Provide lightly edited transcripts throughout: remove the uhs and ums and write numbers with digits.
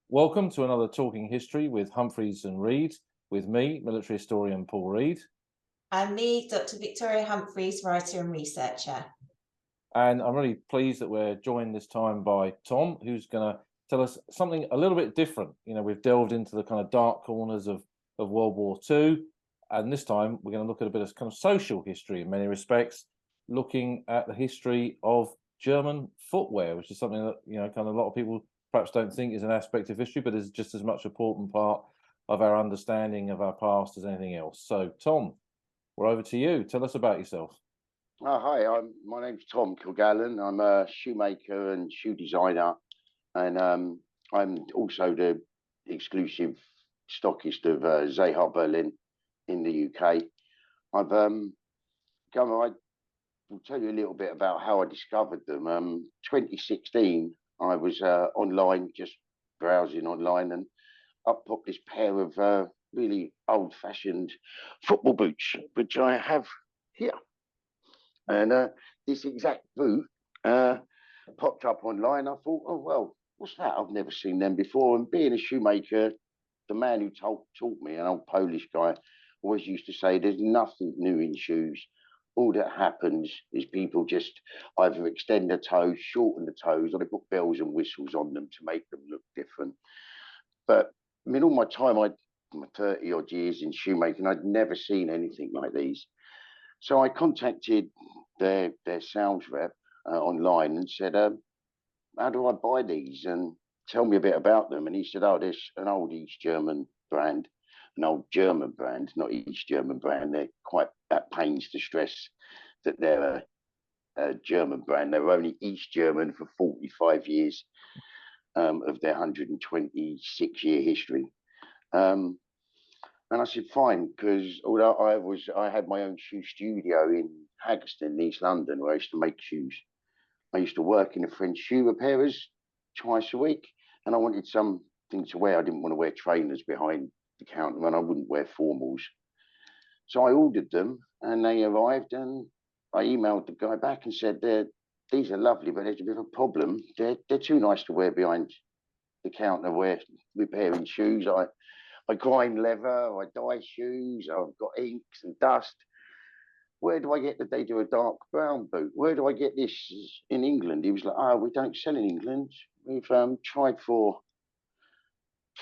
Welcome to another Talking History with Humphreys and Reed, with me, military historian Paul Reed. And me, Dr. Victoria Humphreys, writer and researcher. And I'm really pleased that we're joined this time by Tom, who's going to tell us something a little bit different. You know, we've delved into the kind of dark corners of World War II, and this time we're going to look at a bit of kind of social history in many respects, looking at the history of German footwear, which is something that, you know, kind of a lot of people perhaps don't think is an aspect of history, but is just as much an important part of our understanding of our past as anything else. So, Tom, we're over to you. Tell us about yourself. Hi, my name's Tom Kilgallon. I'm a shoemaker and shoe designer, and I'm also the exclusive stockist of Zeha-Berlin in the UK. I will tell you a little bit about how I discovered them. 2016, I was online, just browsing online, and up popped this pair of really old-fashioned football boots, which I have here. And this exact boot popped up online. I thought, oh, well, what's that? I've never seen them before. And being a shoemaker, the man who taught me, an old Polish guy, always used to say, there's nothing new in shoes. All that happens is people just either extend the toes, shorten the toes, or they put bells and whistles on them to make them look different. But I mean, all my time, my 30 odd years in shoemaking, I'd never seen anything like these. So I contacted their sales rep online and said, how do I buy these? And tell me a bit about them. And he said, oh, there's an old East German brand, an old German brand, not East German brand. They're quite at pains to stress that they're a German brand. They were only East German for 45 years of their 126-year history. And I said, fine, because although I had my own shoe studio in Hässner, East London, where I used to make shoes. I used to work in a French shoe repairers twice a week, and I wanted something to wear. I didn't want to wear trainers behind the counter, and I wouldn't wear formals. So I ordered them, and they arrived, and I emailed the guy back and said, these are lovely, but there's a bit of a problem. They're too nice to wear behind the counter repairing shoes. I grind leather, I dye shoes, I've got inks and dust. Where do I get that they do a dark brown boot? Where do I get this in England? He was like, oh, we don't sell in England. We've tried for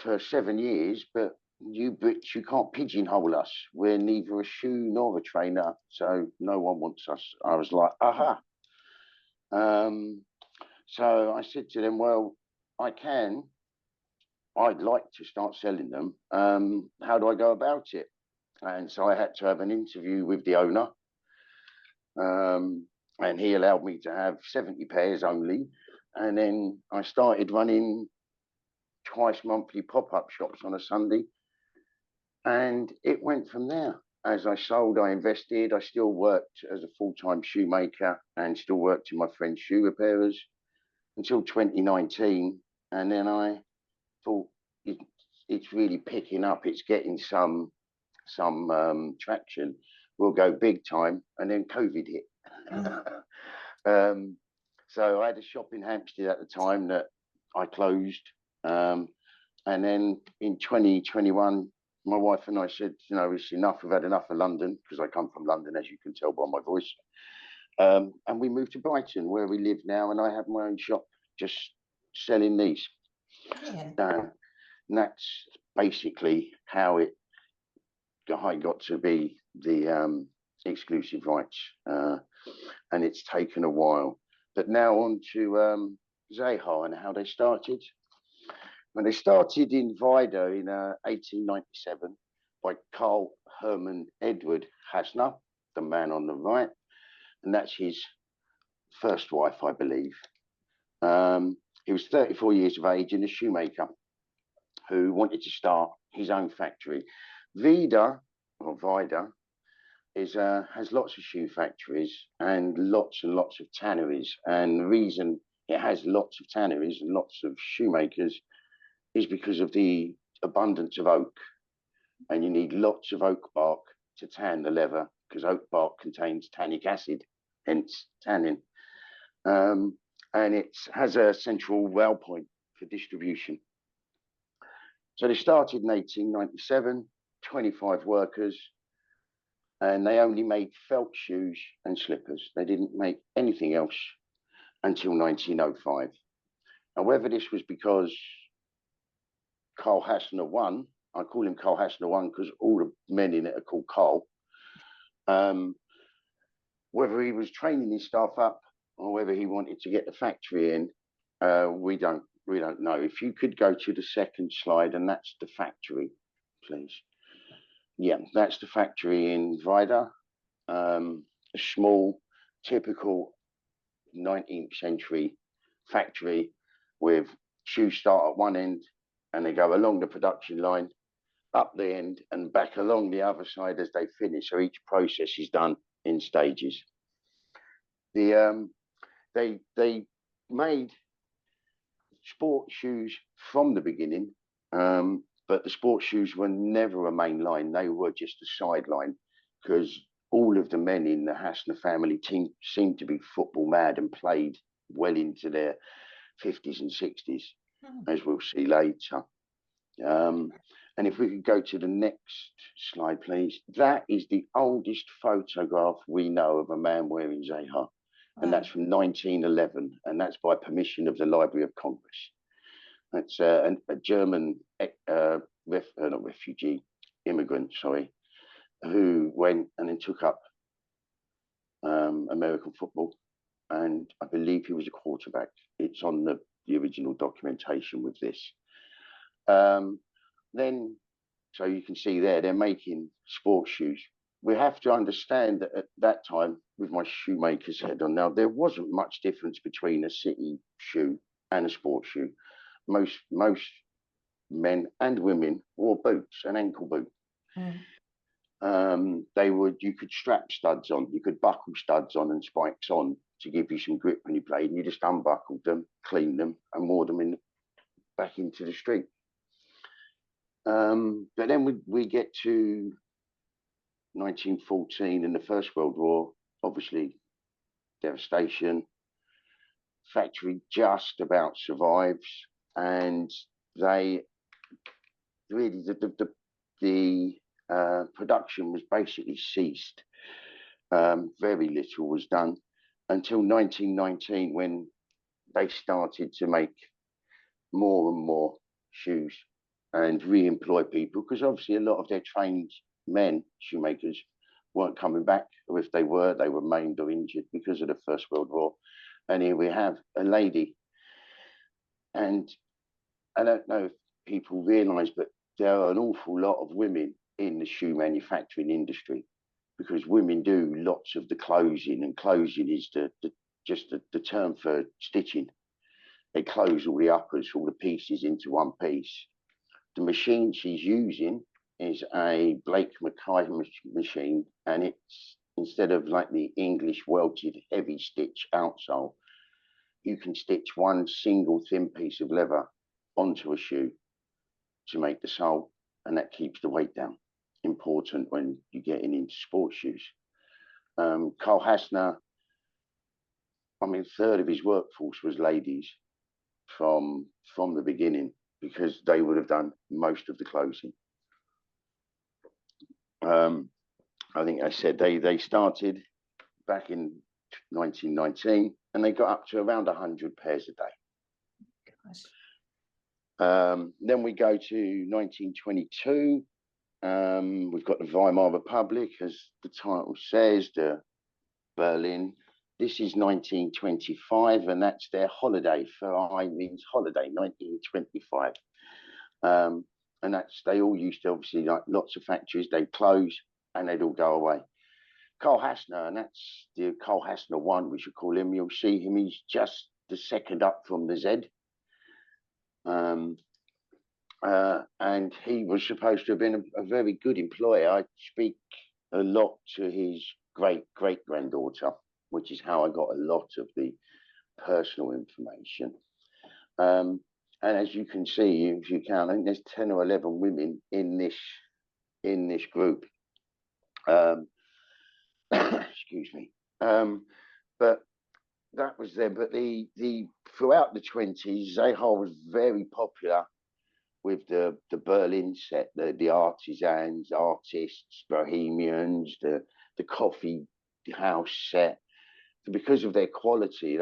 7 years, but you Brits, you can't pigeonhole us. We're neither a shoe nor a trainer, so no one wants us. I was like, aha. So I said to them, well, I'd like to start selling them. How do I go about it? And so I had to have an interview with the owner. And he allowed me to have 70 pairs only. And then I started running twice monthly pop-up shops on a Sunday. And it went from there. As I sold, I invested. I still worked as a full-time shoemaker and still worked in my friend's shoe repairers until 2019. And then I thought it's really picking up. It's getting some traction. We'll go big time, and then COVID hit. So I had a shop in Hampstead at the time that I closed, and then in 2021, my wife and I said, you know, it's enough. We've had enough of London, because I come from London, as you can tell by my voice. And we moved to Brighton, where we live now, and I have my own shop just selling these. And that's basically how I got to be the exclusive rights, and it's taken a while. But now on to Zeha and how they started. When they started in Vida in 1897 by Carl Hermann Edward Hässner, the man on the right, and that's his first wife, I believe. He was 34 years of age and a shoemaker who wanted to start his own factory. Vida has lots of shoe factories and lots of tanneries. And the reason it has lots of tanneries and lots of shoemakers is because of the abundance of oak. And you need lots of oak bark to tan the leather, because oak bark contains tannic acid, hence tannin. And it has a central rail point for distribution. So they started in 1897, 25 workers, and they only made felt shoes and slippers. They didn't make anything else until 1905. And whether this was because Carl Hässner won, I call him Carl Hässner one because all the men in it are called Carl. Whether he was training his staff up or whether he wanted to get the factory in, we don't know. If you could go to the second slide, and that's the factory, please. Yeah, that's the factory in Vida, a small, typical 19th century factory with shoes start at one end and they go along the production line, up the end and back along the other side as they finish. So each process is done in stages. They made sport shoes from the beginning, but the sports shoes were never a main line. They were just a sideline because all of the men in the Hässner family team seemed to be football mad and played well into their 50s and 60s, as we'll see later. And if we could go to the next slide, please. That is the oldest photograph we know of a man wearing Zeha. And that's from 1911, and that's by permission of the Library of Congress. That's a German not refugee, immigrant, sorry, who went and then took up American football, and I believe he was a quarterback. It's on the original documentation with this. Then, so you can see there, they're making sports shoes. We have to understand that at that time, with my shoemaker's head on now, there wasn't much difference between a city shoe and a sports shoe. Most men and women wore boots, an ankle boot. You could strap studs on, you could buckle studs on and spikes on to give you some grip when you played, and you just unbuckled them, cleaned them, and wore them back into the street. But then we get to 1914 and the First World War, obviously devastation. Factory just about survives, and they really the production was basically ceased. Very little was done until 1919 when they started to make more and more shoes and re-employ people, because obviously a lot of their trained men, shoemakers, weren't coming back, or if they were maimed or injured because of the First World War. And here we have a lady, and I don't know if people realise, but there are an awful lot of women in the shoe manufacturing industry, because women do lots of the closing, and closing is the term for stitching. They close all the uppers, all the pieces into one piece. The machine she's using is a Blake Mackay machine, and it's, instead of like the English welted heavy stitch outsole, you can stitch one single thin piece of leather onto a shoe to make the sole, and that keeps the weight down. Important when you're getting into sports shoes. Carl Hässner, I mean, a third of his workforce was ladies from the beginning, because they would have done most of the closing. I think I said they started back in 1919, and they got up to around 100 pairs a day. Then we go to 1922. We've got the Weimar Republic, as the title says, the Berlin. This is 1925, and that's their holiday. For I means holiday, 1925. And that's, they all used to, obviously, like lots of factories, they'd close and they'd all go away. Carl Hässner, and that's the Carl Hässner one, we should call him. You'll see him, he's just the second up from the Z. And he was supposed to have been a very good employer. I speak a lot to his great-great-granddaughter, which is how I got a lot of the personal information. And as you can see, if you count, I think there's 10 or 11 women in this group. Excuse me. But that was there. But the throughout the 20s, Zeha was very popular with the Berlin set, the artisans, artists, bohemians, the coffee house set. Because of their quality,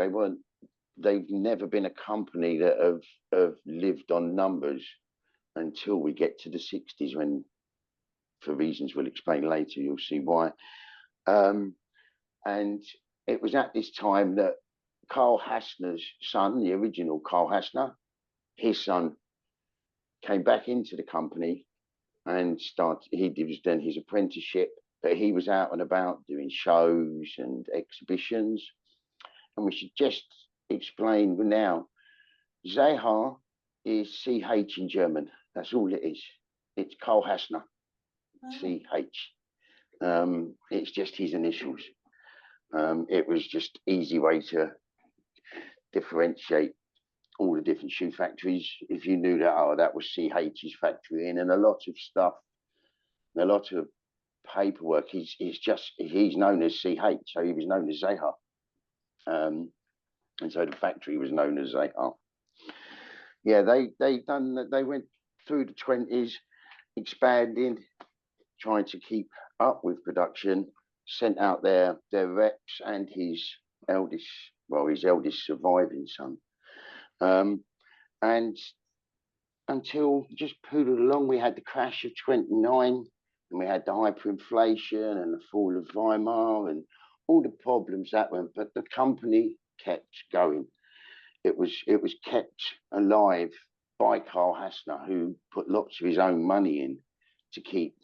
they've never been a company that have lived on numbers until we get to the 60s, when, for reasons we'll explain later, you'll see why. And it was at this time that Karl Hässner's son, the original Karl Hässner, his son came back into the company and he was then his apprenticeship, but he was out and about doing shows and exhibitions. And we should just explain now, Zeha is CH in German. That's all it is. It's Karl Hässner, CH. It's just his initials. It was just easy way to differentiate all the different shoe factories. If you knew that, oh, that was CH's factory in, and a lot of stuff, a lot of paperwork, he's known as CH, so he was known as Zeha. And so the factory was known as Zeha. Yeah, they went through the 20s, expanding, trying to keep up with production, sent out their reps and his eldest surviving son. And until just poodled along, we had the crash of 29, and we had the hyperinflation and the fall of Weimar and all the problems that went, but the company kept going. It was kept alive by Karl Hässner, who put lots of his own money in to keep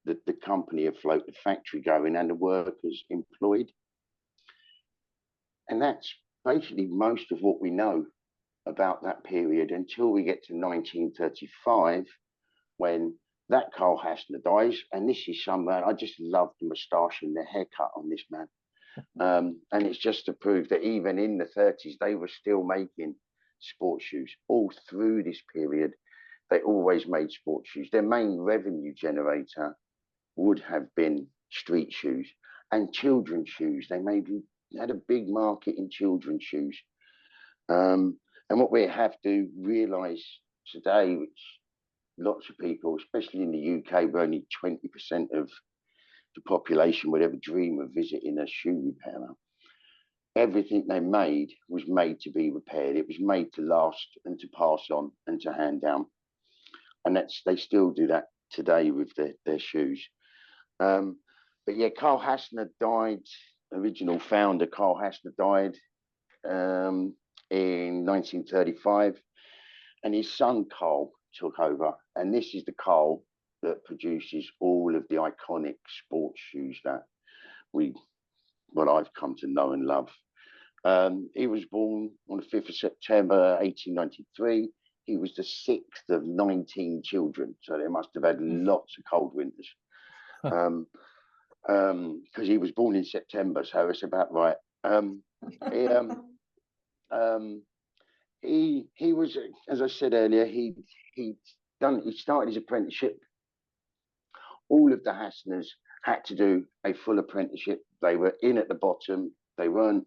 the company afloat, the factory going, and the workers employed. And that's basically most of what we know about that period until we get to 1935, when that Karl Hässner dies. And this is somewhere, I just love the moustache and the haircut on this man. And it's just to prove that even in the 30s, they were still making sports shoes. All through this period, they always made sports shoes. Their main revenue generator would have been street shoes and children's shoes. They had a big market in children's shoes. And what we have to realize today, which lots of people, especially in the UK, where only 20% of the population would ever dream of visiting a shoe repairer. Everything they made was made to be repaired. It was made to last and to pass on and to hand down. And they still do that today with their shoes. But yeah, Karl Hässner died, original founder Karl Hässner died in 1935, and his son Karl took over. And this is the Karl that produces all of the iconic sports shoes that I've come to know and love. He was born on the 5th of September, 1893. He was the 6th of 19 children, so they must have had lots of cold winters. Because he was born in September, so it's about right. He was, as I said earlier, he started his apprenticeship. All of the Hässners had to do a full apprenticeship. They were in at the bottom. They weren't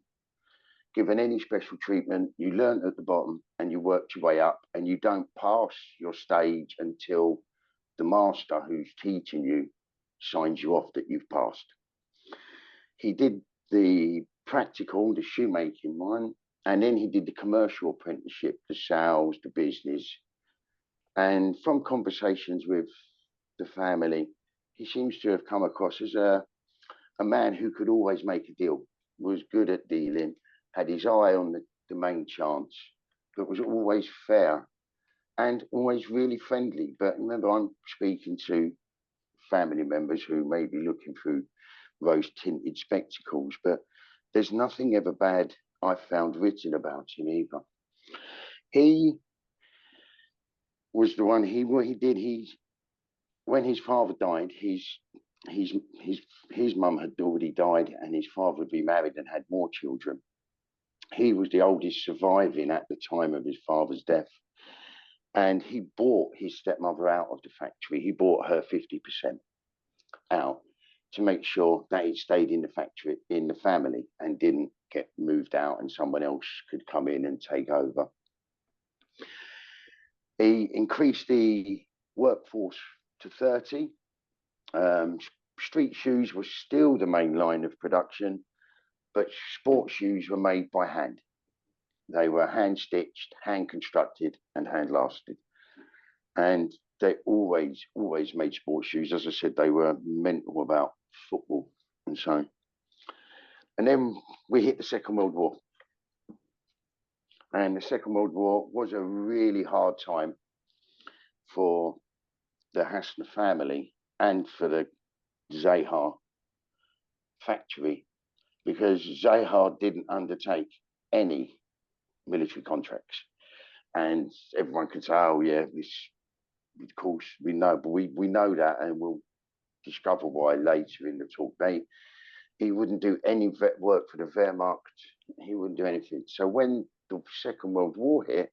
given any special treatment. You learned at the bottom and you worked your way up, and you don't pass your stage until the master who's teaching you signs you off that you've passed. He did the practical, the shoemaking one, and then he did the commercial apprenticeship, the sales, the business. And from conversations with the family, he seems to have come across as a man who could always make a deal, was good at dealing, had his eye on the main chance, but was always fair and always really friendly. But remember, I'm speaking to family members who may be looking through rose-tinted spectacles, but there's nothing ever bad I found written about him either. He was the one, when his father died, his mum had already died, and his father had remarried and had more children. He was the oldest surviving at the time of his father's death. And he bought his stepmother out of the factory. He bought her 50% out to make sure that it stayed in the factory, in the family, and didn't get moved out and someone else could come in and take over. He increased the workforce to 30. Street shoes were still the main line of production, but sports shoes were made by hand. They were hand stitched, hand constructed, and hand lasted. And they always made sports shoes. As I said, they were mental about football and so on. And then we hit the Second World War. And the Second World War was a really hard time for the Hässner family and for the Zeha factory, because Zeha didn't undertake any military contracts. And everyone could say, oh yeah, this, of course we know, but we know that, and we'll discover why later in the talk. He wouldn't do any work for the Wehrmacht. He wouldn't do anything. So when the Second World War hit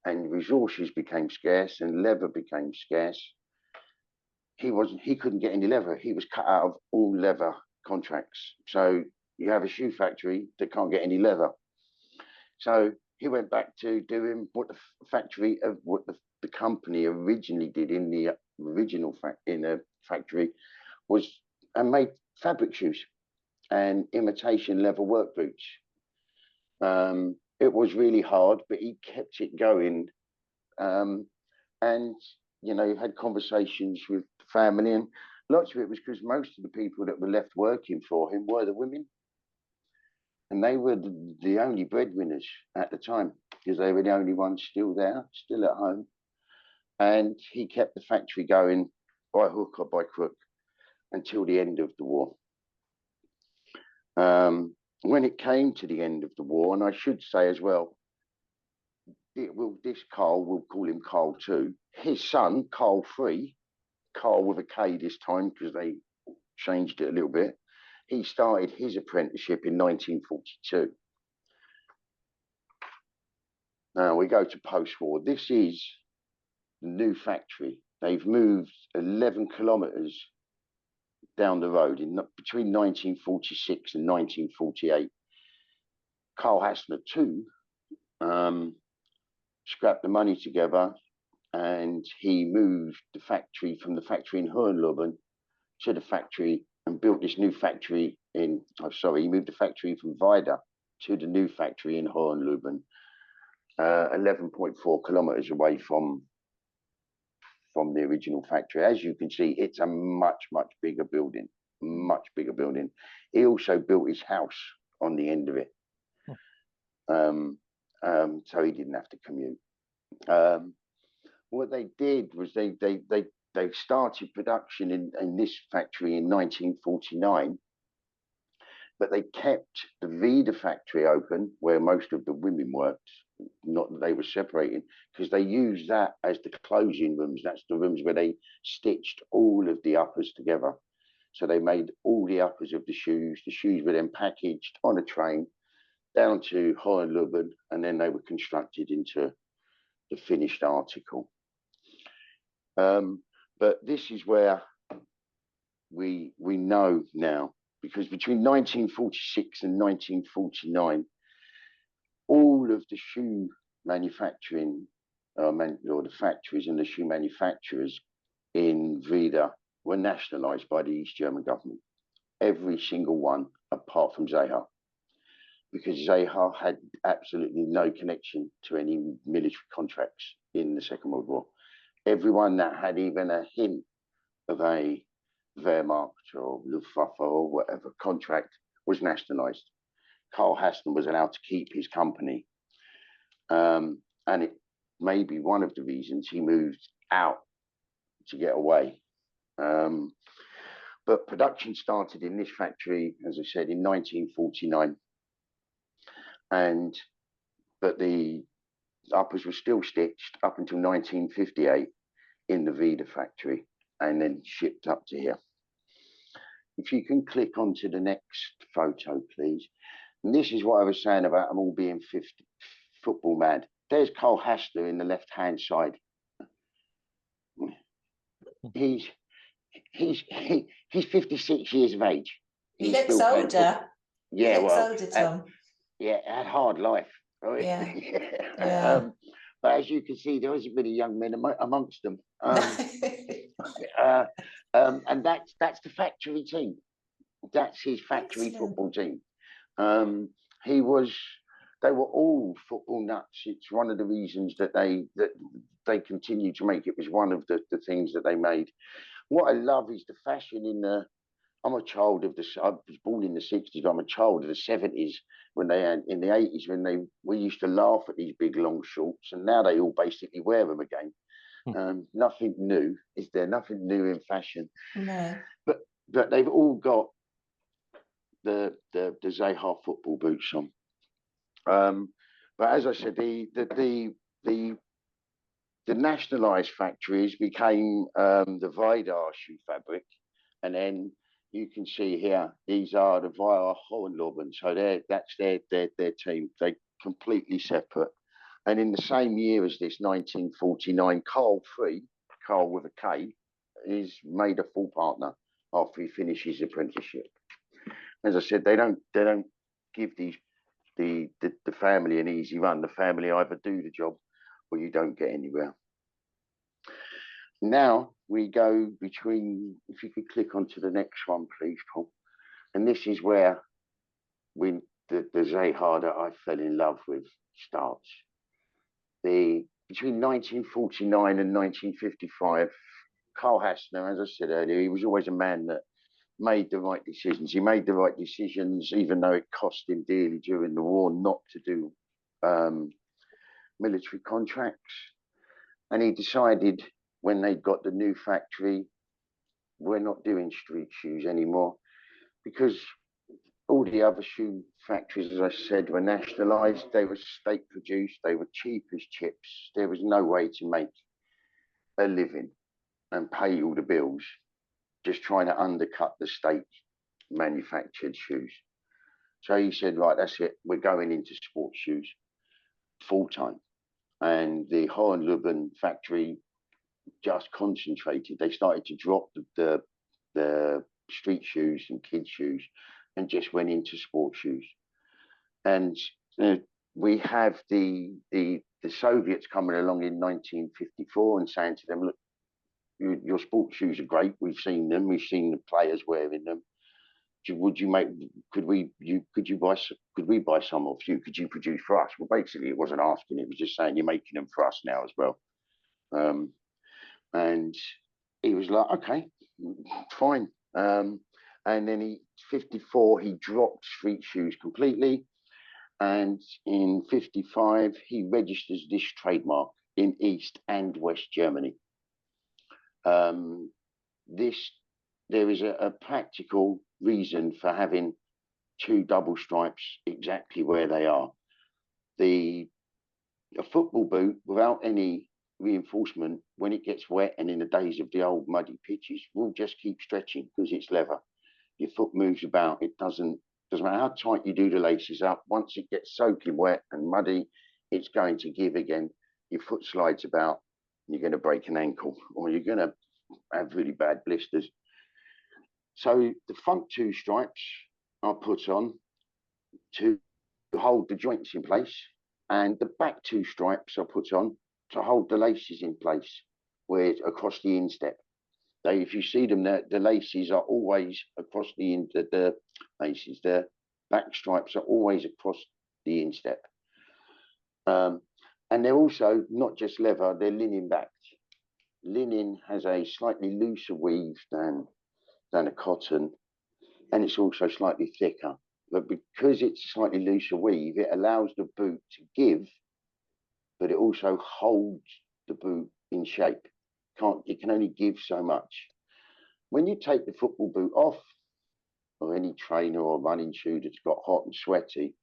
and resources became scarce and leather became scarce, he couldn't get any leather. He was cut out of all leather contracts. So you have a shoe factory that can't get any leather. So he went back to doing what the company originally did in the original factory was, and made fabric shoes and imitation leather work boots. It was really hard, but he kept it going. And you know, had conversations with the family, and lots of it was because most of the people that were left working for him were the women. And they were the only breadwinners at the time, because they were the only ones still there, still at home. And he kept the factory going by hook or by crook until the end of the war. When it came to the end of the war, and I should say as well, this Carl, we'll call him Carl too, his son, Carl III, Carl with a K this time because they changed it a little bit, he started his apprenticeship in 1942. Now we go to post-war. This is the new factory. They've moved 11 kilometres down the road between 1946 and 1948. Carl Hässner too scrapped the money together, and he moved the factory from the factory in Hohenloben to the factory and built this new factory in, he moved the factory from Weida to the new factory in Hohenloben, 11.4 kilometers away from the original factory. As you can see, it's a much bigger building, much bigger building. He also built his house on the end of it. So he didn't have to commute. What they did was they started production in this factory in 1949, but they kept the Vida factory open where most of the women worked, not that they were separating, because they used that as the closing rooms. That's the rooms where they stitched all of the uppers together. So they made all the uppers of the shoes. The shoes were then packaged on a train down to Hohenloben, and then they were constructed into the finished article. But this is where we know now, because between 1946 and 1949, all of the shoe manufacturing, or the factories and the shoe manufacturers in Vida were nationalized by the East German government. Every single one, apart from Zeha, because Zeha had absolutely no connection to any military contracts in the Second World War. Everyone that had even a hint of a Wehrmacht or Luftwaffe or whatever contract was nationalized. Carl Hässner was allowed to keep his company. And it may be one of the reasons he moved out to get away. But production started in this factory, as I said, in 1949. But the uppers were still stitched up until 1958 in the Vida factory, and then shipped up to here. If you can click onto the next photo, please. And this is what I was saying about them all being football mad. There's Carl Hässner in the left-hand side. He's 56 years of age. He looks older. Yeah, he looks older, Tom. Yeah, had hard life. Right? Yeah. Yeah. But as you can see, there isn't many young men amongst them. And that's the factory team. That's his factory football team. He was. They were all football nuts. It's one of the reasons that they continue to make it. Was one of the things that they made. What I love is the fashion in the. I'm a child of the. I was born in the '60s. But I'm a child of the '70s when they had in the '80s when we used to laugh at these big long shorts, and now they all basically wear them again. Nothing new. Is there nothing new in fashion? No. But they've all got the Zeha football boots on. But as I said, the nationalised factories became the Vidar shoe fabric, and then you can see here these are the Weimar Germany. So that's their team. They're completely separate. And in the same year as this, 1949, Carl with a K, is made a full partner after he finishes his apprenticeship. As I said, they don't give the family an easy run. The family either do the job or you don't get anywhere. Now we go between, if you could click onto the next one, please, Paul. And this is where the Zeha that I fell in love with starts. Between 1949 and 1955, Karl Hässner, as I said earlier, he was always a man that made the right decisions. He made the right decisions, even though it cost him dearly during the war not to do military contracts. And he decided when they got the new factory, we're not doing street shoes anymore, because all the other shoe factories, as I said, were nationalised. They were state produced. They were cheap as chips. There was no way to make a living and pay all the bills just trying to undercut the state manufactured shoes. So he said, right, that's it. We're going into sports shoes full time. And the Hohenloben factory just concentrated. They started to drop the street shoes and kids shoes and just went into sports shoes. And we have the Soviets coming along in 1954 and saying to them, look, your sports shoes are great. We've seen them. We've seen the players wearing them. Could we buy some off you? Could you produce for us? Well, basically, it wasn't asking. It was just saying, you're making them for us now as well. And he was like, okay, fine. And then in 54, he dropped street shoes completely. And in 55, he registers this trademark in East and West Germany. There is a practical reason for having two double stripes exactly where they are. A football boot without any reinforcement, when it gets wet and in the days of the old muddy pitches, will just keep stretching because it's leather. Your foot moves about. It doesn't matter how tight you do the laces up. Once it gets soaking wet and muddy, it's going to give again. Your foot slides about, and you're going to break an ankle, or you're going to have really bad blisters. So the front two stripes are put on to hold the joints in place, and the back two stripes are put on to hold the laces in place where across the instep. If you see them, the laces are always across the laces. The back stripes are always across the instep. And they're also not just leather, they're linen backed. Linen has a slightly looser weave than a cotton, and it's also slightly thicker. But because it's slightly looser weave, it allows the boot to give, but it also holds the boot in shape. It can only give so much. When you take the football boot off, or any trainer or running shoe that's got hot and sweaty,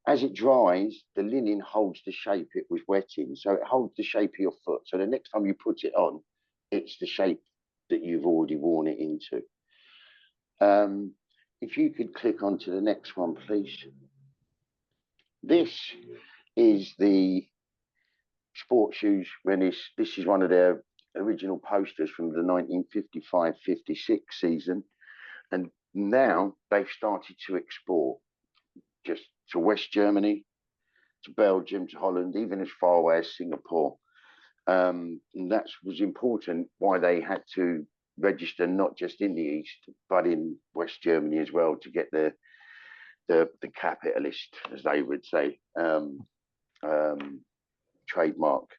as it dries, the linen holds the shape it was wet in. So it holds the shape of your foot. So the next time you put it on, it's the shape that you've already worn it into. If you could click onto the next one, please. This is the sports shoes. This is one of their original posters from the 1955-56 season. And now they've started to export just to West Germany, to Belgium, to Holland, even as far away as Singapore. And that was important why they had to register not just in the East, but in West Germany as well, to get the capitalist, as they would say, trademark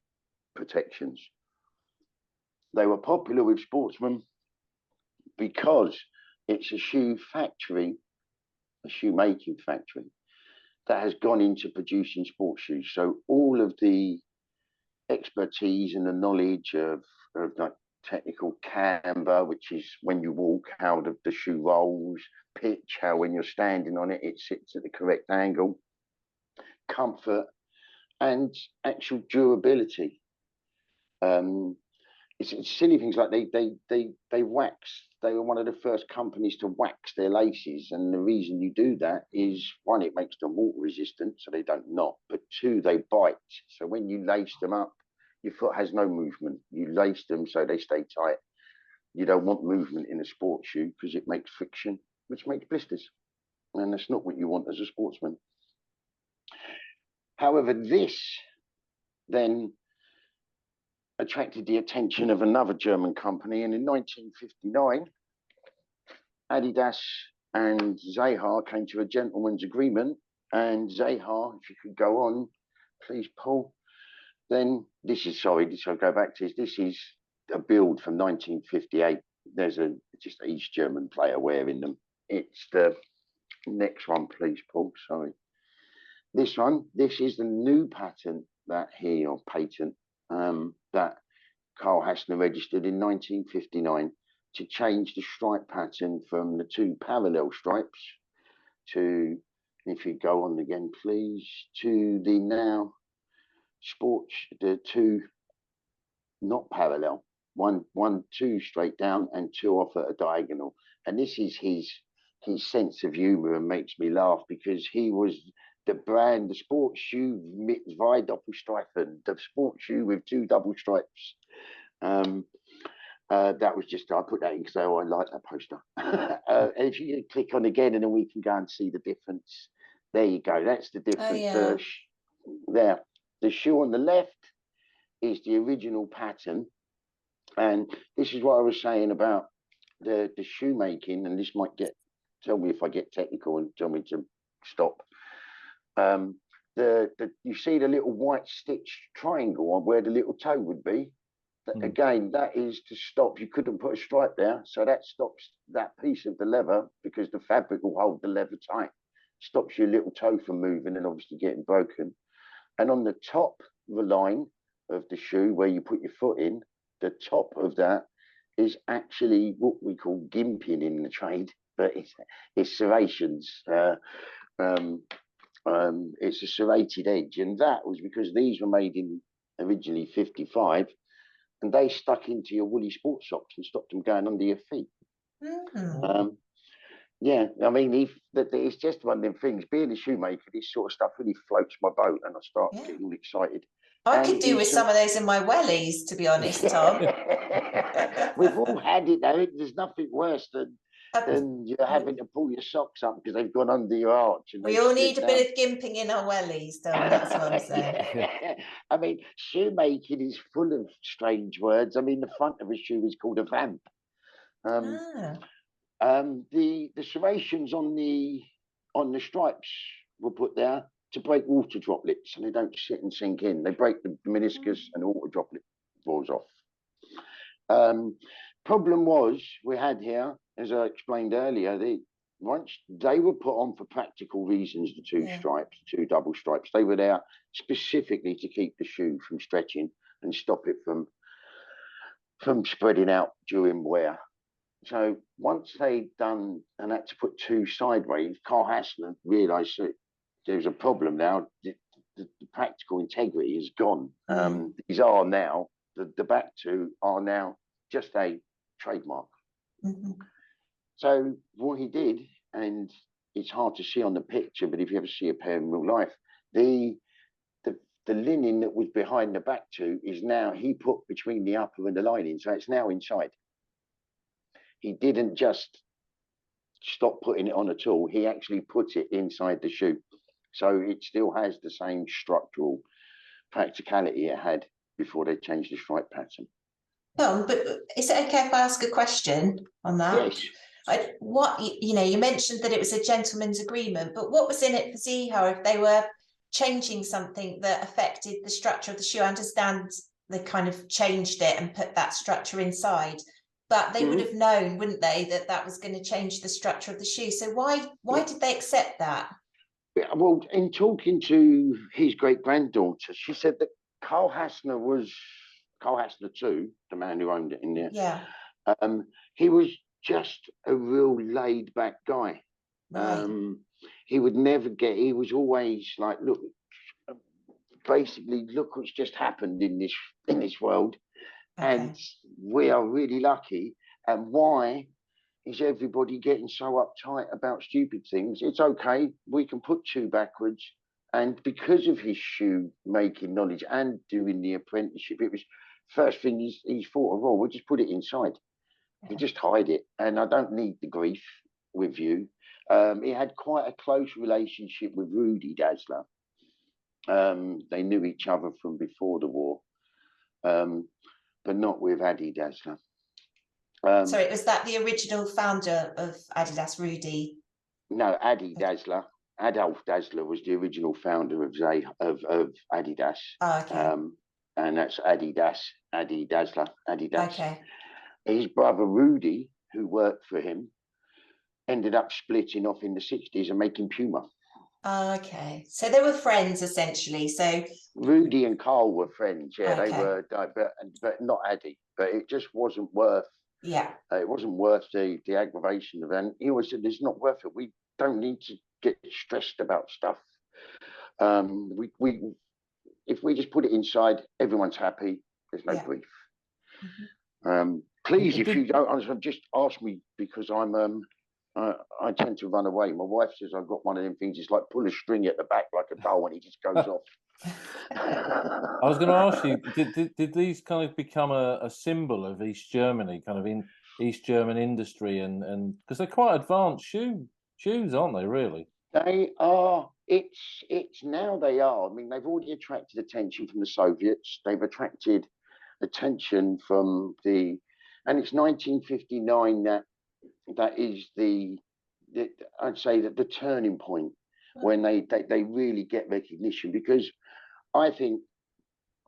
protections. They were popular with sportsmen because it's a shoe factory, a shoemaking factory, that has gone into producing sports shoes. So all of the expertise and the knowledge of like technical camber, which is when you walk, how the shoe rolls, pitch, how when you're standing on it, it sits at the correct angle, comfort, and actual durability. It's silly things like they wax. They were one of the first companies to wax their laces, and the reason you do that is, one, it makes them water resistant, so they don't knot. But two, they bite. So when you lace them up, your foot has no movement. You lace them so they stay tight. You don't want movement in a sports shoe because it makes friction, which makes blisters, and that's not what you want as a sportsman. However, this then attracted the attention of another German company, and in 1959, Adidas and Zeha came to a gentleman's agreement. And Zeha, if you could go on, please, Paul. Then this is, sorry, this I'll go back to. This is a build from 1958. There's just an East German player wearing them. It's the next one, please, Paul. Sorry. This one, this is the new pattern that or patent, that Carl Hässner registered in 1959 to change the stripe pattern from the two parallel stripes to, if you go on again, please, to the now sports, the two not parallel, two straight down and two off at a diagonal. And this is his sense of humor, and makes me laugh because he was the brand, the sports shoe mit zwei Doppelstreifen, the sports shoe with two double stripes. That was just, I put that in because I like that poster. If you click on again, and then we can go and see the difference. There you go. That's the difference. Oh, yeah. There, the shoe on the left is the original pattern, and this is what I was saying about the shoemaking. And this might tell me if I get technical and tell me to stop. You see the little white stitch triangle on where the little toe would be. Again, that is to stop. You couldn't put a stripe there, so that stops that piece of the leather, because the fabric will hold the leather tight. Stops your little toe from moving and obviously getting broken. And on the top of the line of the shoe, where you put your foot in, the top of that is actually what we call gimping in the trade, but it's serrations. It's a serrated edge, and that was because these were made in originally 55, and they stuck into your woolly sports socks and stopped them going under your feet. Mm. Yeah, I mean, it's just one of them things. Being a shoemaker, this sort of stuff really floats my boat, and I start getting all excited. I could do with some of those in my wellies, to be honest, Tom. We've all had it, though. There's nothing worse than you having to pull your socks up because they've gone under your arch. And we all need a bit of gimping in our wellies, Tom. That's what I'm saying. Yeah. I mean, shoemaking is full of strange words. I mean, the front of a shoe is called a vamp. The serrations on the stripes were put there to break water droplets, and they don't sit and sink in. They break the meniscus and the water droplet falls off. Problem was, we had here, as I explained earlier, once they were put on for practical reasons, the two stripes, two double stripes, they were there specifically to keep the shoe from stretching and stop it from spreading out during wear. So once they'd done and had to put two sideways, Carl Hässner realised that there was a problem now. The practical integrity is gone. These are now, the back two are now just a trademark. So what he did, and it's hard to see on the picture, but if you ever see a pair in real life, the linen that was behind the back two is now, he put between the upper and the lining, so it's now inside. He didn't just stop putting it on at all. He actually put it inside the shoe. So it still has the same structural practicality it had before they changed the stripe pattern. No, but is it okay if I ask a question on that? Yes. You mentioned that it was a gentleman's agreement, but what was in it for Zeha if they were changing something that affected the structure of the shoe? I understand they kind of changed it and put that structure inside, but they would have known, wouldn't they, that that was going to change the structure of the shoe. So why did they accept that? Yeah, well, in talking to his great-granddaughter, she said that Carl Hässner too, the man who owned it in there. Yeah. He was just a real laid-back guy. Right. He would never he was always like, look, basically, look what's just happened in this world. Okay. And we are really lucky. And why is everybody getting so uptight about stupid things? It's okay. We can put two backwards. And because of his shoe making knowledge and doing the apprenticeship, it was first thing he thought of, we'll just put it inside. You just hide it. And I don't need the grief with you. He had quite a close relationship with Rudi Dassler. They knew each other from before the war, but not with Adi Dassler. Sorry, was that the original founder of Adidas, Rudi? No, Adi Dassler. Adolf Dassler was the original founder of Adidas. Oh, okay. And that's Adi Dassler. Adidas. Okay. His brother Rudi, who worked for him, ended up splitting off in the 60s and making Puma. Okay, so they were friends essentially. So Rudi and Carl were friends. Yeah, okay. They were, but not Adi. But it just wasn't worth. Yeah. It wasn't worth the aggravation of it. And he always said, "It's not worth it. We don't need to get stressed about stuff. If we just put it inside, everyone's happy. There's no grief." Please, if you don't understand, just ask me, because I tend to run away. My wife says I've got one of them things. It's like pull a string at the back like a doll, and it just goes off. I was going to ask you, did these kind of become a symbol of East Germany, kind of in East German industry, and because they're quite advanced shoes, aren't they? Really? They are. It's now they are. I mean, they've already attracted attention from the Soviets. They've attracted attention from and it's 1959 that is I'd say that the turning point when they really get recognition, because I think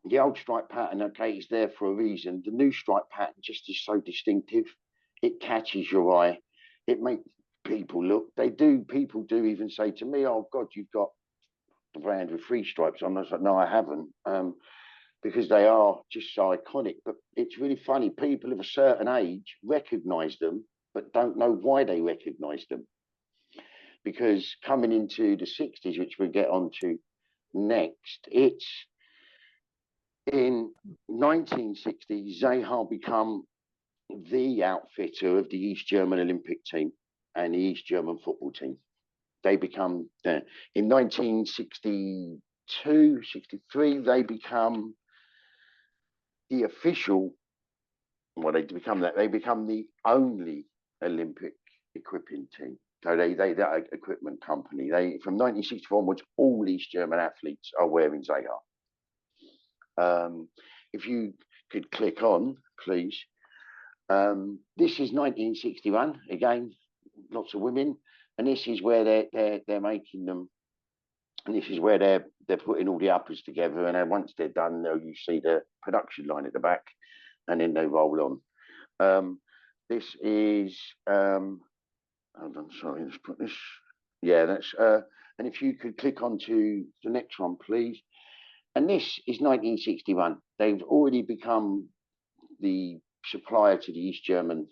the old stripe pattern, okay, is there for a reason. The new stripe pattern just is so distinctive. It catches your eye. It makes people look. People do even say to me, "Oh God, you've got the brand with 3 stripes." I'm like, "No, I haven't," because they are just so iconic. But it's really funny. People of a certain age recognize them, but don't know why they recognize them. Because coming into the 60s, which we'll get onto next, it's in 1960, Zeha become the outfitter of the East German Olympic team and the East German football team. They become, in 1962, 63, they become the official, they become the only Olympic equipping team. So that equipment company, from 1964 onwards, all East German athletes are wearing Zeha. If you could click on, please. This is 1961. Again, lots of women, and this is where they're making them, and this is where they're putting all the uppers together. And then once they're done, you see the production line at the back, and then they roll on. This is hold on, sorry, let's put this. Yeah, that's and if you could click on to the next one, please. And this is 1961. They've already become the supplier to the East German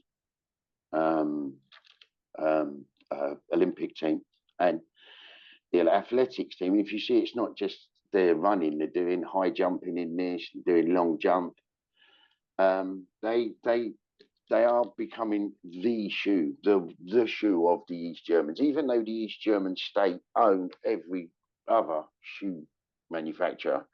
Olympic team and the athletics team. If you see, it's not just they're running; they're doing high jumping in this, doing long jump. They are becoming the shoe, the shoe of the East Germans. Even though the East German state owned every other shoe manufacturer,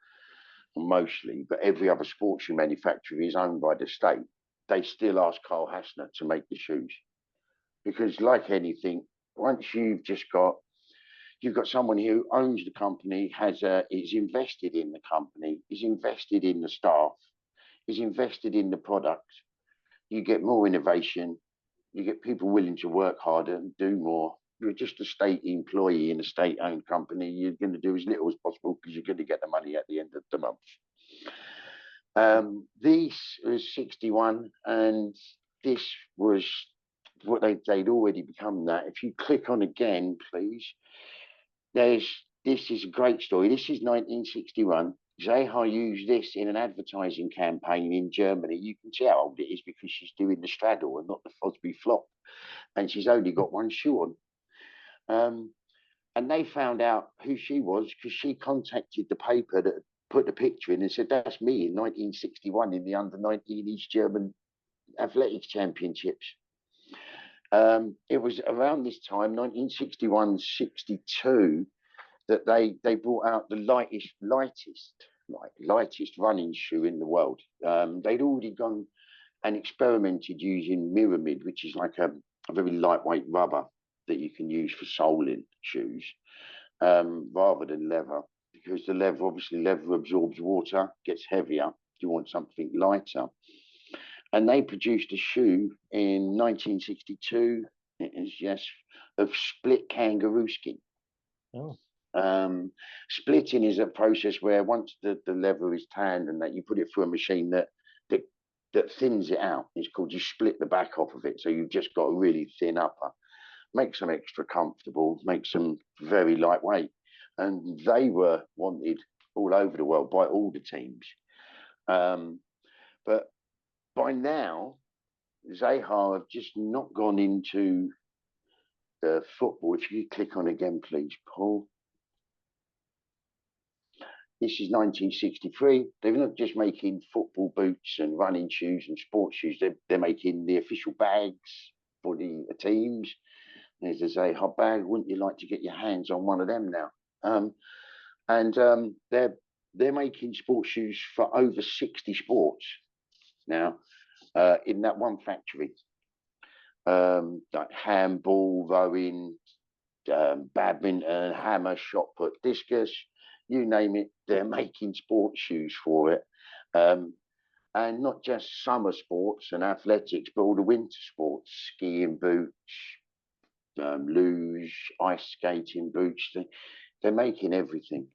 mostly, but every other sports shoe manufacturer is owned by the state. They still ask Carl Hässner to make the shoes, because like anything, once you've you've got someone who owns the company, is invested in the company, is invested in the staff, is invested in the product. You get more innovation. You get people willing to work harder and do more. You're just a state employee in a state-owned company. You're going to do as little as possible because you're going to get the money at the end of the month. This was 61, and this was what they'd already become that. If you click on again, please, this is a great story. This is 1961. Zeha used this in an advertising campaign in Germany. You can see how old it is because she's doing the straddle and not the Fosbury flop, and she's only got one shoe on. And they found out who she was because she contacted the paper that put the picture in and said, "That's me in 1961 in the under-19 East German Athletics Championships." It was around this time, 1961-62, that they brought out the lightest running shoe in the world. They'd already gone and experimented using Myramid, which is like a very lightweight rubber that you can use for soling shoes, rather than leather, because the leather absorbs water, gets heavier. You want something lighter. And they produced a shoe in 1962. It is, yes, of split kangaroo skin. Oh. Splitting is a process where once the leather is tanned and that you put it through a machine that thins it out. It's called, you split the back off of it. So you've just got a really thin upper. Makes them extra comfortable, makes them very lightweight. And they were wanted all over the world by all the teams. But by now, Zeha have just not gone into the football. If you click on again, please, Paul. This is 1963. They're not just making football boots and running shoes and sports shoes. They're making the official bags for the teams. There's a Zeha bag. Wouldn't you like to get your hands on one of them now? They're making sports shoes for over 60 sports now in that one factory. Like handball, rowing, badminton, hammer, shot put, discus, you name it, they're making sports shoes for it. And not just summer sports and athletics, but all the winter sports, skiing boots, luge, ice skating boots. They're making everything.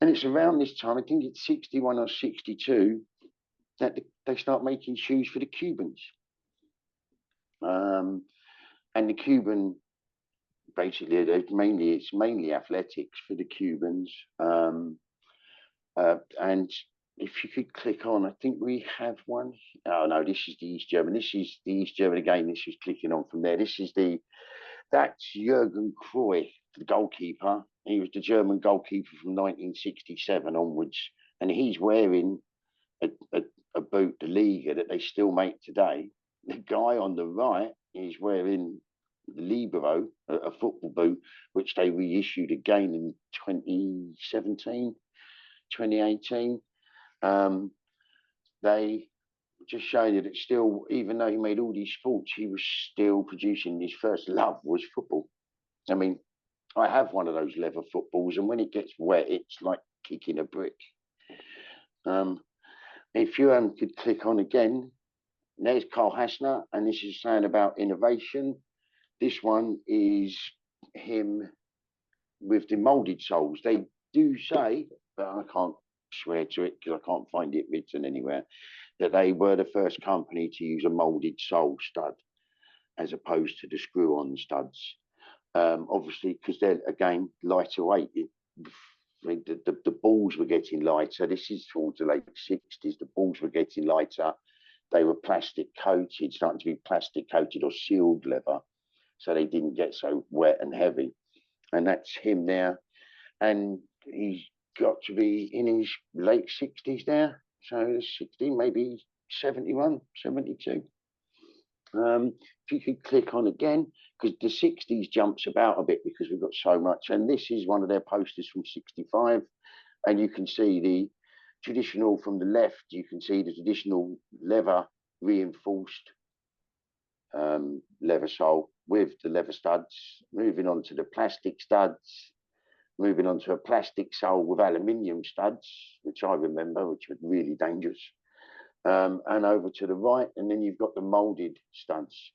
And it's around this time, I think it's 61 or 62, that they start making shoes for the Cubans. And the Cuban, basically, it's mainly athletics for the Cubans. And if you could click on, I think we have one. Oh no, this is the East German. This is the East German again. This is clicking on from there. That's Jürgen Cruyff, the goalkeeper. He was the German goalkeeper from 1967 onwards, and he's wearing a boot, the Liga, that they still make today. The guy on the right is wearing the Libero, a football boot, which they reissued again in 2017, 2018. They just showing that it's still, even though he made all these sports, he was still producing. His first love was football. I mean, I have one of those leather footballs, and when it gets wet, it's like kicking a brick. If you could click on again, there's Carl Hässner, and this is saying about innovation. This one is him with the molded soles. They do say, but I can't swear to it because I can't find it written anywhere, that they were the first company to use a molded sole stud as opposed to the screw-on studs. Obviously, because they're, again, lighter weight. The balls were getting lighter. This is towards the late 60s. The balls were getting lighter. They were plastic coated, starting to be plastic coated or sealed leather, so they didn't get so wet and heavy. And that's him there. And he's got to be in his late 60s there. So 60, maybe 71, 72. If you could click on again, because the 60s jumps about a bit because we've got so much. And this is one of their posters from 65. And you can see the traditional from the left, you can see the traditional leather reinforced leather sole with the leather studs, moving on to the plastic studs, moving on to a plastic sole with aluminium studs, which I remember, which was really dangerous, and over to the right, and then you've got the molded studs,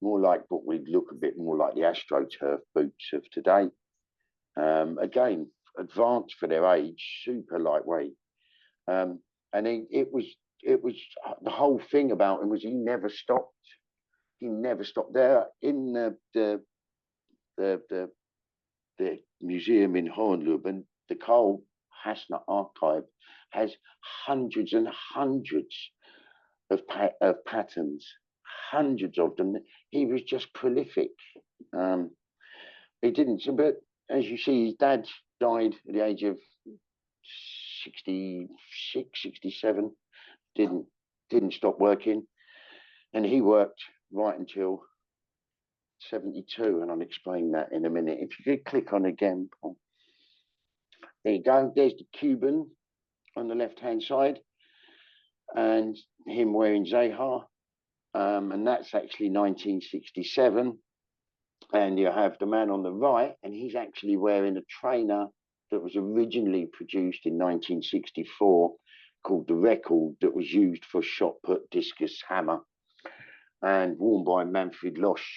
more like what would look a bit more like the AstroTurf boots of today. Again, advanced for their age, super lightweight. And it was the whole thing about him was he never stopped. He never stopped. There in the museum in Hohenloben, the Carl Hässner archive has hundreds and hundreds of patterns, hundreds of them. He was just prolific. He didn't, but as you see, his dad died at the age of 66, 67, didn't stop working. And he worked right until 72, and I'll explain that in a minute. If you could click on again, Paul. There you go. There's the Cuban on the left-hand side, and him wearing Zeha, and that's actually 1967. And you have the man on the right, and he's actually wearing a trainer that was originally produced in 1964, called the Record, that was used for shot put discus hammer, and worn by Manfred Losch.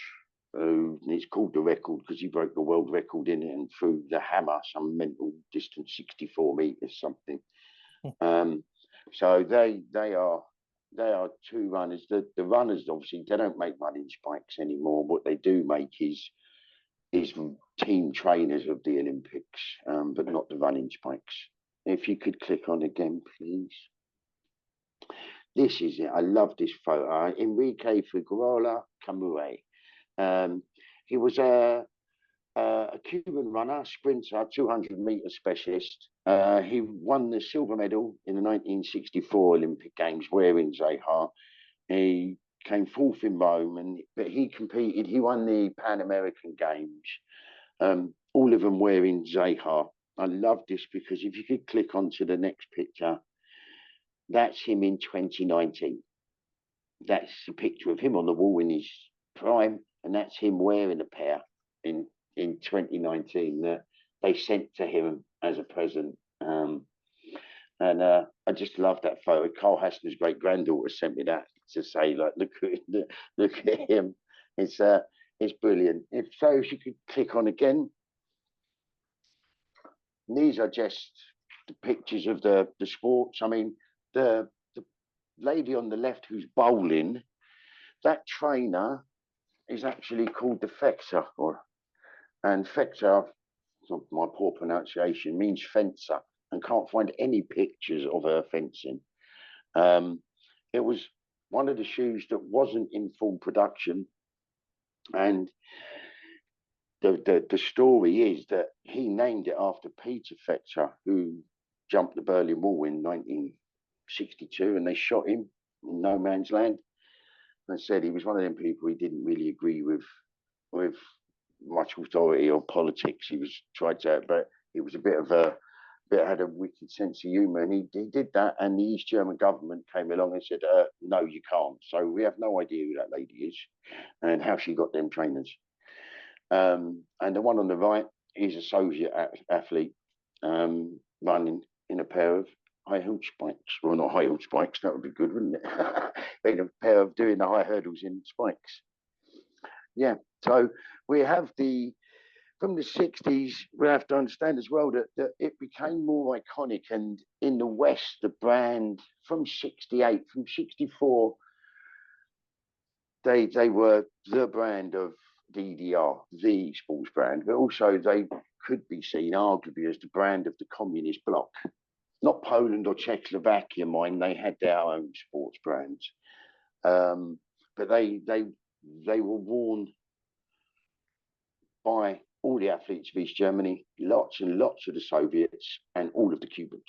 It's called the Record because he broke the world record in it and threw the hammer some mental distance, 64 meters something. So they are two runners. The runners, obviously, they don't make running spikes anymore. What they do make is team trainers of the Olympics, but not the running spikes. If you could click on again, please. This is it. I love this photo. Enrique Figueroa Camure. He was a Cuban runner, sprinter, 200-meter specialist. He won the silver medal in the 1964 Olympic Games wearing Zeha. He came fourth in Rome, but he competed. He won the Pan American Games, all of them wearing Zeha. I love this because if you could click onto the next picture, that's him in 2019. That's a picture of him on the wall in his prime, and that's him wearing a pair in 2019 that they sent to him as a present. I just love that photo. Carl Hässner's great granddaughter sent me that to say, like, look at him. It's brilliant. If you could click on again. These are just the pictures of the sports. I mean, the lady on the left who's bowling, that trainer is actually called the Fexer, and Fexer, my poor pronunciation, means fencer, and can't find any pictures of her fencing. It was one of the shoes that wasn't in full production, and the story is that he named it after Peter Fexer, who jumped the Berlin Wall in 1962, and they shot him in no man's land. And said he was one of them people he didn't really agree with much authority or politics. He was tried to, but he was had a wicked sense of humour, and he did that. And the East German government came along and said, "No, you can't." So we have no idea who that lady is and how she got them trainers. And the one on the right is a Soviet athlete running in a pair of high-heeled spikes. Well, not high-heeled spikes, that would be good, wouldn't it? In a pair of doing the high hurdles in spikes. Yeah, so we have from the 60s, we have to understand as well that it became more iconic, and in the West, the brand from 68, from 64, they were the brand of DDR, the sports brand, but also they could be seen arguably as the brand of the communist bloc. Not Poland or Czechoslovakia, mind, they had their own sports brands. But they were worn by all the athletes of East Germany, lots and lots of the Soviets, and all of the Cubans.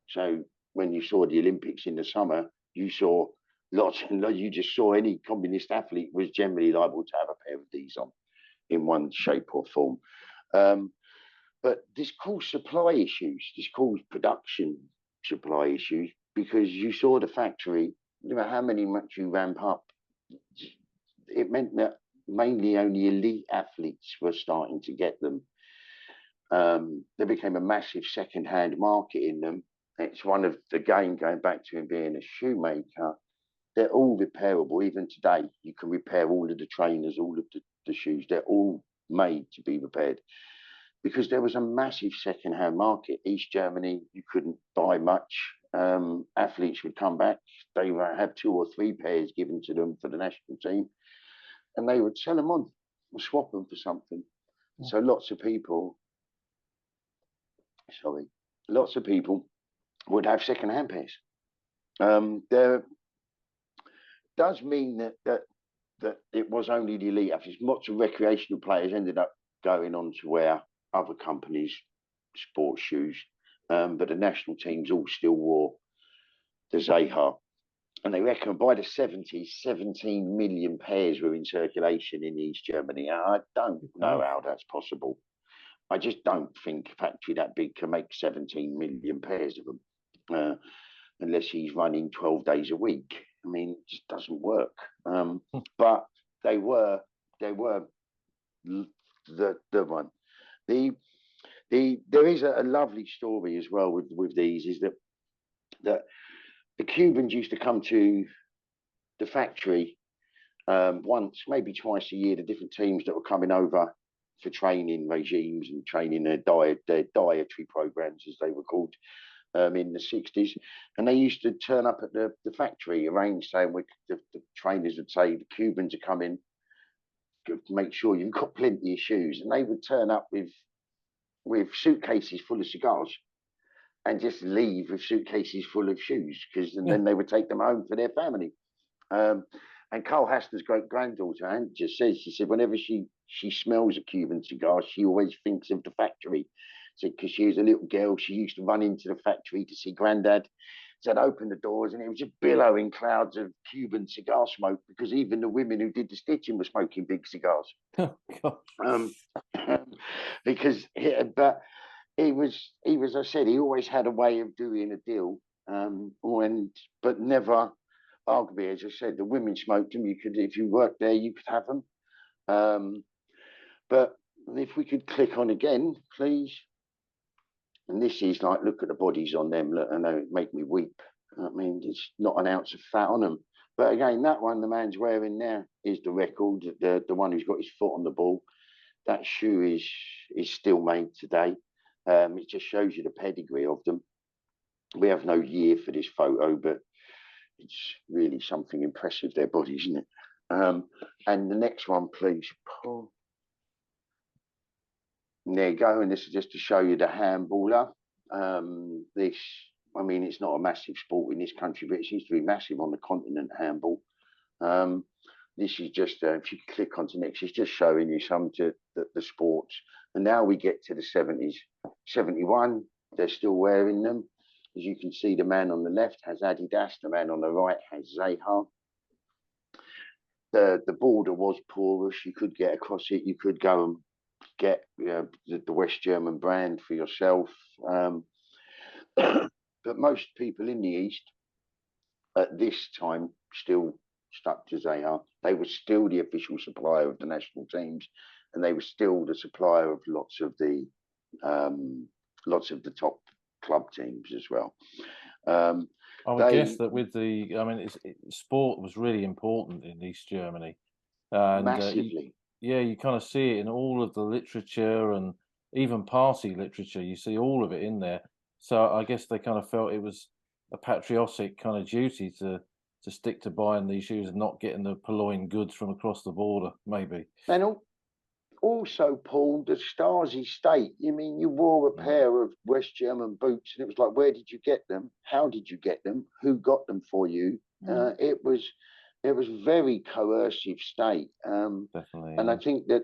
So when you saw the Olympics in the summer, you saw lots, and you just saw any communist athlete was generally liable to have a pair of these on in one shape or form. But this caused supply issues. This caused production supply issues because you saw the factory, no matter how much you ramp up, it meant that mainly only elite athletes were starting to get them. There became a massive second-hand market in them. It's one of, again, going back to him being a shoemaker, they're all repairable. Even today, you can repair all of the trainers, all of the shoes. They're all made to be repaired because there was a massive second-hand market. East Germany, you couldn't buy much. Athletes would come back. They would have 2 or 3 pairs given to them for the national team, and they would sell them on or swap them for something. So lots of people would have second-hand pairs. There does mean that it was only the elite athletes. Lots of recreational players ended up going on to wear other companies' sports shoes, but the national teams all still wore the Zeha. And they reckon by the 70s, 17 million pairs were in circulation in East Germany. I don't know how that's possible. I just don't think a factory that big can make 17 million pairs of them, unless he's running 12 days a week. I mean, it just doesn't work. But they were the one. There is a lovely story as well with these, is that the Cubans used to come to the factory once, maybe twice a year, the different teams that were coming over for training regimes and training their dietary programs, as they were called, in the 60s. And they used to turn up at the factory, arrange, saying the trainers would say, the Cubans are coming, make sure you've got plenty of shoes. And they would turn up with suitcases full of cigars and just leave with suitcases full of shoes, then they would take them home for their family. And Carl Hässner's great-granddaughter, Aunt, just says, she said, whenever she smells a Cuban cigar, she always thinks of the factory. So, because she was a little girl, she used to run into the factory to see Granddad. So I'd open the doors and it was just billowing clouds of Cuban cigar smoke, because even the women who did the stitching were smoking big cigars. Oh, gosh. Because, but he was, I said, he always had a way of doing a deal, but never, arguably, as I said, the women smoked them. You could, if you worked there, you could have them. But if we could click on again, please. And this is like, look at the bodies on them. Look, I know it make me weep. I mean, there's not an ounce of fat on them. But again, that one the man's wearing there is the record, the one who's got his foot on the ball. That shoe is still made today. It just shows you the pedigree of them. We have no year for this photo, but it's really something impressive, their bodies, isn't it? And the next one, please, Paul. There you go, and this is just to show you the handballer. This, I mean, it's not a massive sport in this country, but it seems to be massive on the continent, handball. This is just, if you click onto next, it's just showing you some of the sports. And now we get to the 70s. 71, they're still wearing them. As you can see, the man on the left has Adidas, the man on the right has Zeha. The border was porous. You could get across it. You could go and get the West German brand for yourself. But most people in the East at this time still stuck to Zeha. They were still the official supplier of the national teams, and they were still the supplier of lots of the top club teams as well. I would guess that with the, I mean, sport was really important in East Germany. And, massively. You kind of see it in all of the literature and even party literature. You see all of it in there. So I guess they kind of felt it was a patriotic kind of duty to stick to buying these shoes and not getting the purloined goods from across the border, maybe. And also, Paul, the Stasi state. You mean you wore a pair of West German boots, and it was like, where did you get them? How did you get them? Who got them for you? It was very coercive state. Definitely. And I think that,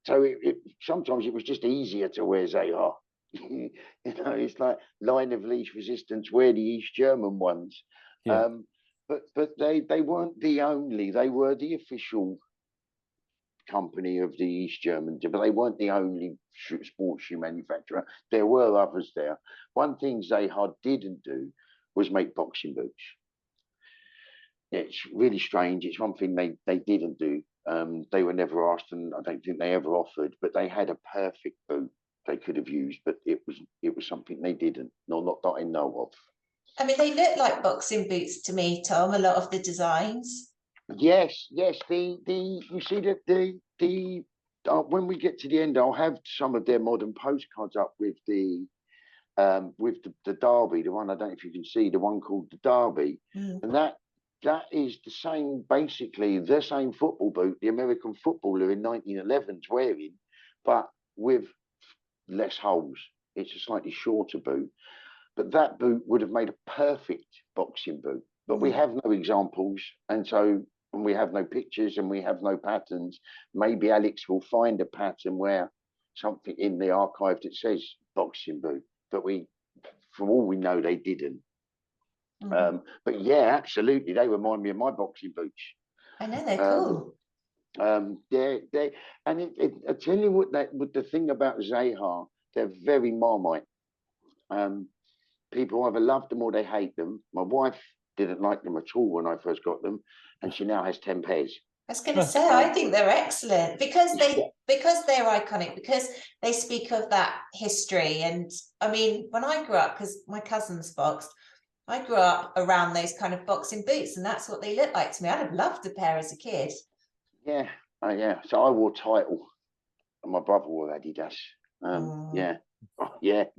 so sometimes it was just easier to wear Zeha. It's like line of least resistance, wear the East German ones. Yeah. But they weren't the only. They were the official company of the East German, but they weren't the only sports shoe manufacturer. There were others there. One thing Zeha didn't do was make boxing boots. it's really strange. It's one thing they didn't do. They were never asked, and I don't think they ever offered. But they had a perfect boot they could have used, but it was something they didn't. No, not that I know of. I mean, they look like boxing boots to me, Tom. A lot of the designs. Yes. The you see that the when we get to the end, I'll have some of their modern postcards up with the Derby, the one I don't know if you can see, the one called the Derby, and that is the same, basically the same football boot the American footballer in 1911's wearing, but with less holes. It's a slightly shorter boot, but that boot would have made a perfect boxing boot. But we have no examples, and we have no pictures, and we have no patterns. Maybe Alex will find a pattern where something in the archive that says boxing boot, but for all we know, they didn't. But yeah, absolutely, they remind me of my boxing boots. I know, they're cool. They and I tell you what, the thing about Zeha, they're very Marmite. People either love them or they hate them. My wife didn't like them at all when I first got them, and she now has 10 pairs. I was going to say, I think they're excellent because they're iconic, because they speak of that history. And I mean, when I grew up, because my cousins boxed, I grew up around those kind of boxing boots, and that's what they look like to me. I'd have loved a pair as a kid. Yeah, so I wore Title, and my brother wore Adidas. No,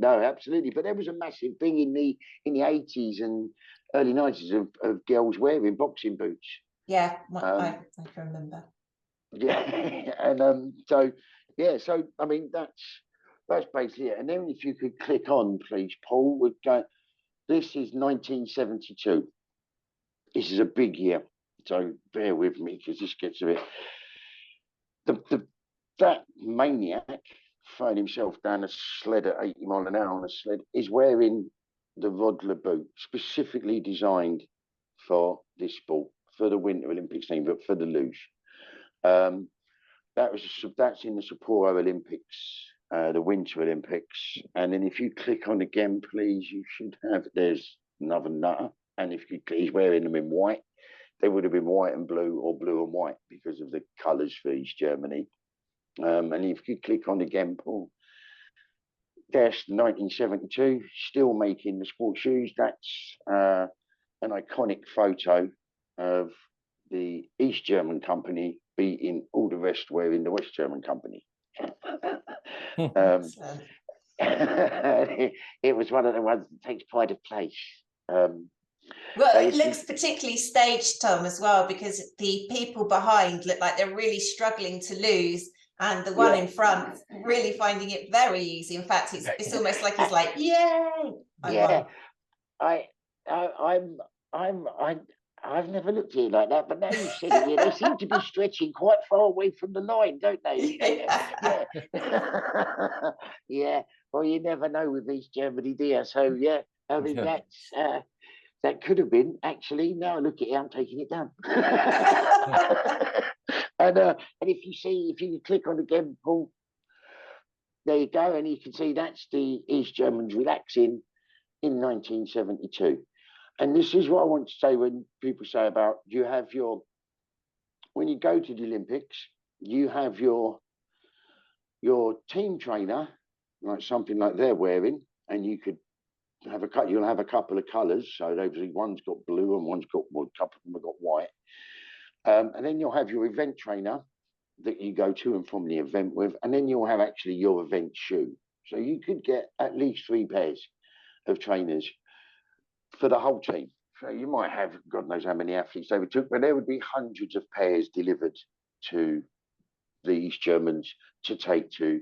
absolutely. But there was a massive thing in the 80s and early 90s of girls wearing boxing boots. Yeah, I can remember. Yeah, and so I mean that's basically it. And then if you could click on, please, Paul, would go. This is 1972. This is a big year, so bear with me because this gets a bit. That maniac throwing himself down a sled at 80 miles an hour on a sled is wearing the Rodler boot, specifically designed for this sport, for the Winter Olympics team, but for the luge. That's in the Sapporo Olympics, the Winter Olympics. And then if you click on again, please, you should have, there's another nutter. And if he's wearing them in white, they would have been white and blue or blue and white because of the colours for East Germany. And if you click on again, Paul, there's 1972, still making the sports shoes. That's an iconic photo of the East German company beating all the rest wearing the West German company. It was one of the ones that takes pride of place. Well, it looks particularly staged, Tom, as well, because the people behind look like they're really struggling to lose, and the one in front really finding it very easy. In fact, it's almost like he's like, "Yay!" I've never looked at it like that, but now you said it, they seem to be stretching quite far away from the line, don't they? Yeah. Well, you never know with East Germany, dear. So yeah, I mean that's. That could have been, actually, now look at it, I'm taking it down. And if you click on again, Paul, there you go, and you can see that's the East Germans relaxing in 1972. And this is what I want to say when people say about, when you go to the Olympics, you have your team trainer, like something like they're wearing, and you could you'll have a couple of colours. So obviously one's got blue and one's got, well, a couple of them have got white. And then you'll have your event trainer that you go to and from the event with, and then you'll have actually your event shoe. So you could get at least 3 pairs of trainers for the whole team. So you might have, God knows how many athletes they would took, but there would be hundreds of pairs delivered to the East Germans to take to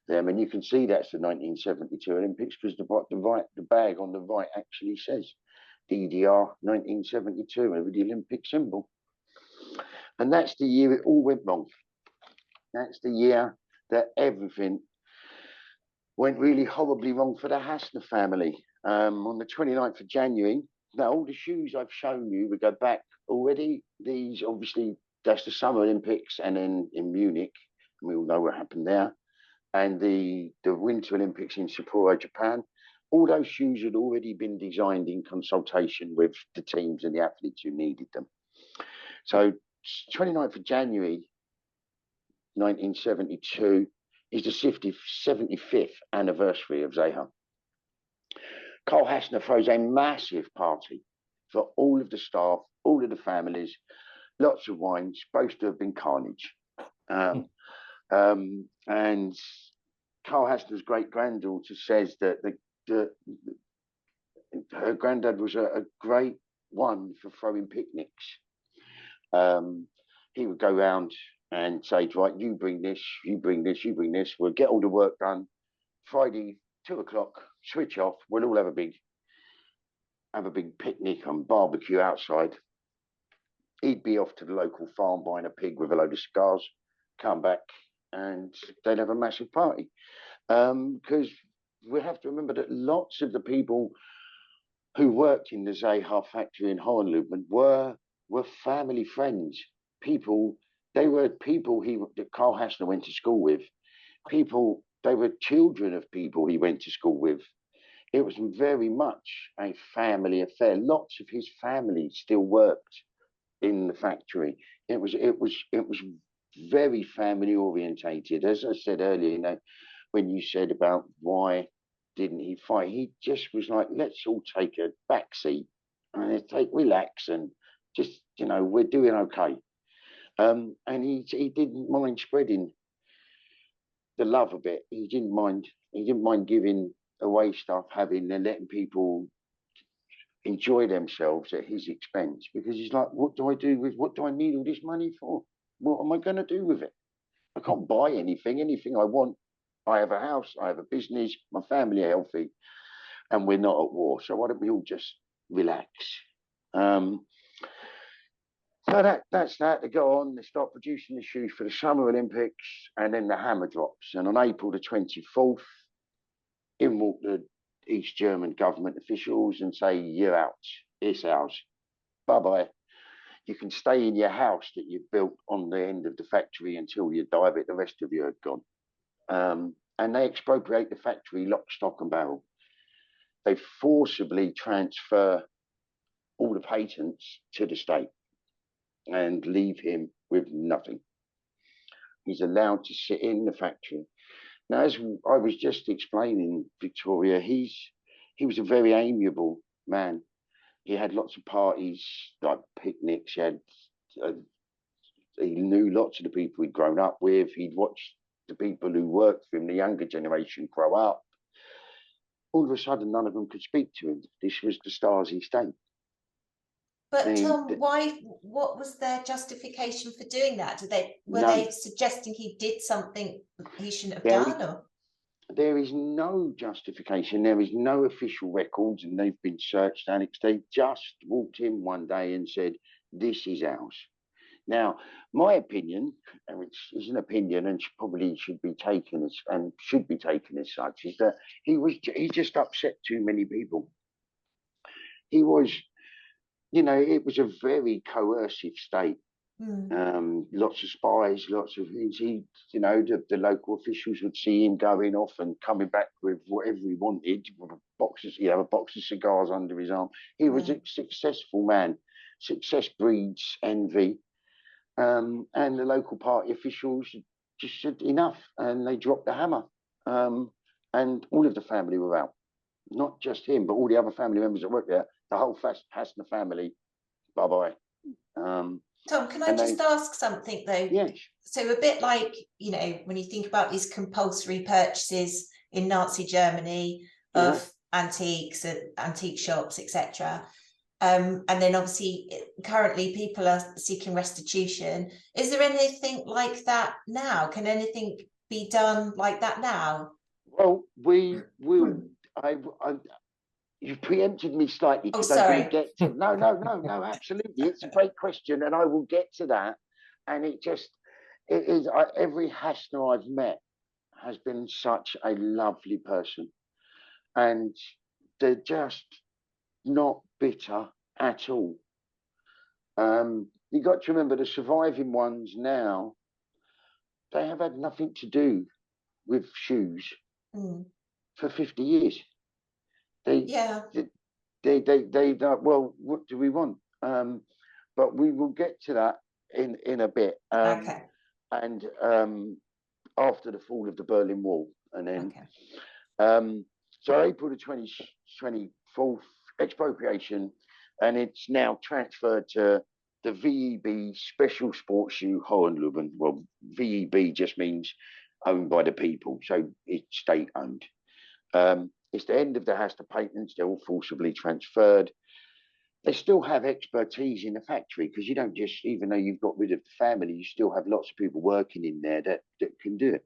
them. And you can see that's the 1972 Olympics because the bag on the right actually says DDR 1972 over the Olympic symbol. And that's the year it all went wrong. That's the year that everything went really horribly wrong for the Hässner family. On the 29th of January, now all the shoes I've shown you, we go back already. These, obviously, that's the Summer Olympics, and then in Munich, we all know what happened there. And the Winter Olympics in Sapporo, Japan. all those shoes had already been designed in consultation with the teams and the athletes who needed them. So 29th of January 1972 is the 75th anniversary of Zeha. Carl Hässner throws a massive party for all of the staff, all of the families, lots of wine, supposed to have been carnage. And Carl Hässner's great-granddaughter says that her granddad was a great one for throwing picnics. He would go round and say, right, you bring this, you bring this, you bring this. We'll get all the work done. Friday, 2 o'clock, switch off. We'll all have a big picnic and barbecue outside. He'd be off to the local farm buying a pig with a load of cigars, come back, and they'd have a massive party. Because we have to remember that lots of the people who worked in the Zeha factory in Hohenloben were family friends. They were people that Carl Hässner went to school with. They were children of people he went to school with. It was very much a family affair. Lots of his family still worked in the factory. It was very family orientated. As I said earlier, when you said about why didn't he fight, he just was like, let's all take a back seat and relax and just, we're doing okay. And he didn't mind spreading the love a bit. He didn't mind giving away stuff, and letting people enjoy themselves at his expense, because he's like, what do I need all this money for? What am I going to do with it? I can't buy anything I want. I have a house, I have a business, my family are healthy, and we're not at war. So why don't we all just relax? So that's that. They go on, they start producing the shoes for the Summer Olympics, and then the hammer drops. And on April the 24th, in walk the East German government officials and say, you're out, it's ours, bye-bye. You can stay in your house that you've built on the end of the factory until you die, but the rest of you are gone. And they expropriate the factory lock, stock and barrel. They forcibly transfer all the patents to the state and leave him with nothing. He's allowed to sit in the factory. Now, as I was just explaining, Victoria, he was a very amiable man. He had lots of parties, like picnics. He knew lots of the people he'd grown up with. He'd watched the people who worked for him, the younger generation, grow up. All of a sudden, none of them could speak to him. This was the Stasi state. But Tom, what was their justification for doing that? Were they suggesting he did something he shouldn't have done? Or? There is no justification. There is no official records, and they've been searched, Alex. They just walked in one day and said, this is ours. Now, my opinion, which is an opinion and probably should be taken as such, is that he just upset too many people. He was, it was a very coercive state. Lots of spies, lots of things. The local officials would see him going off and coming back with whatever he wanted, with a box of cigars under his arm. He was a successful man. Success breeds envy. And the local party officials just said enough, and they dropped the hammer. And all of the family were out. Not just him, but all the other family members that worked there. The whole Hässner family, bye-bye. Tom, can I just ask something though? Yes. So a bit like, when you think about these compulsory purchases in Nazi Germany of antiques and antique shops, etc. And then obviously currently people are seeking restitution. Is there anything like that now? Can anything be done like that now? Well, we will. You've preempted me slightly because sorry. I didn't get to. No, absolutely. It's a great question, and I will get to that. And it is. Every Hässner I've met has been such a lovely person, and they're just not bitter at all. You got to remember the surviving ones now. They have had nothing to do with shoes for 50 years. Yeah. They don't, well, what do we want? But we will get to that in a bit. Okay. And after the fall of the Berlin Wall, and then so April the 24th, expropriation, and it's now transferred to the VEB Special Sports Shoe Hohenloben. Well, VEB just means owned by the people, so it's state owned. It's the end of the Hässner patents. They're all forcibly transferred. They still have expertise in the factory, because you don't just, even though you've got rid of the family, you still have lots of people working in there that can do it.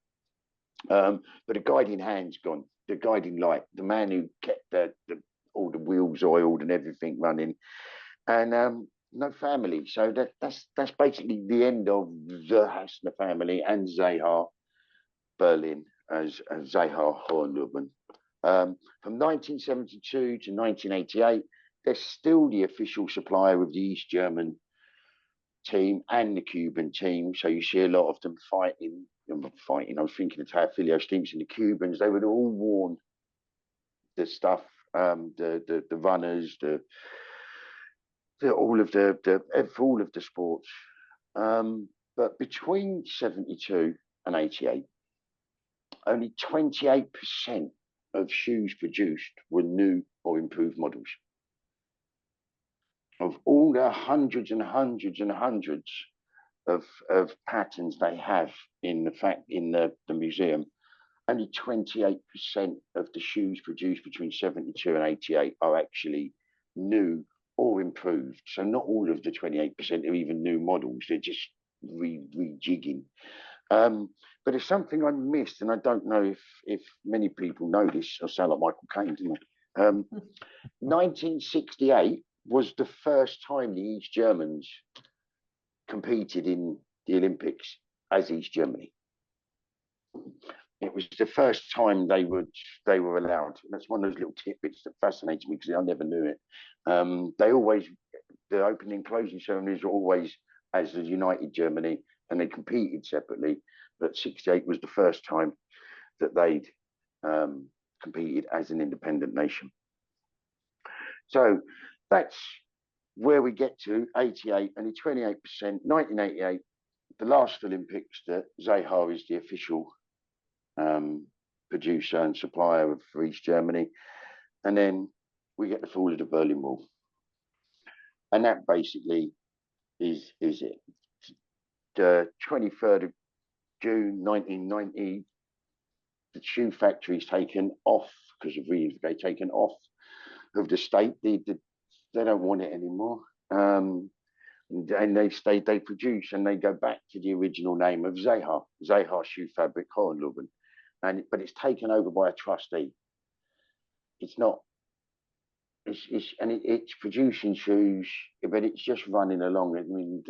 But the guiding hand's gone, the guiding light, the man who kept all the wheels oiled and everything running, and no family. So that's basically the end of the Hässner family and Zeha-Berlin as Zeha-Hohenloben. From 1972 to 1988, they're still the official supplier of the East German team and the Cuban team. So you see a lot of them fighting. I was thinking of Teofilio Stinks and the Cubans. They would have all worn the stuff, the runners, all of the sports. But between 72 and 88, only 28% of shoes produced were new or improved models. Of all the hundreds and hundreds and hundreds of patterns they have in the museum, only 28% of the shoes produced between 72 and 88 are actually new or improved. So not all of the 28% are even new models. They're just rejigging. But it's something I missed, and I don't know if many people know this. I sound like Michael Caine, didn't I? 1968 was the first time the East Germans competed in the Olympics as East Germany. It was the first time they were allowed. That's one of those little tidbits that fascinates me, because I never knew it. The opening and closing ceremonies were always as a united Germany, and they competed separately. But 68 was the first time that they'd competed as an independent nation. So that's where we get to 88, only 28%. 1988, the last Olympics, that Zeha is the official producer and supplier for East Germany. And then we get the fall of the Berlin Wall. And that basically is it. The 23rd of June 1990, the shoe factory is taken off because of reunification, taken off of the state. They don't want it anymore. And they produce, and they go back to the original name of Zeha Shoe Fabric Hohenloben. But it's taken over by a trustee. It's not. It's producing shoes, but it's just running along. I mean,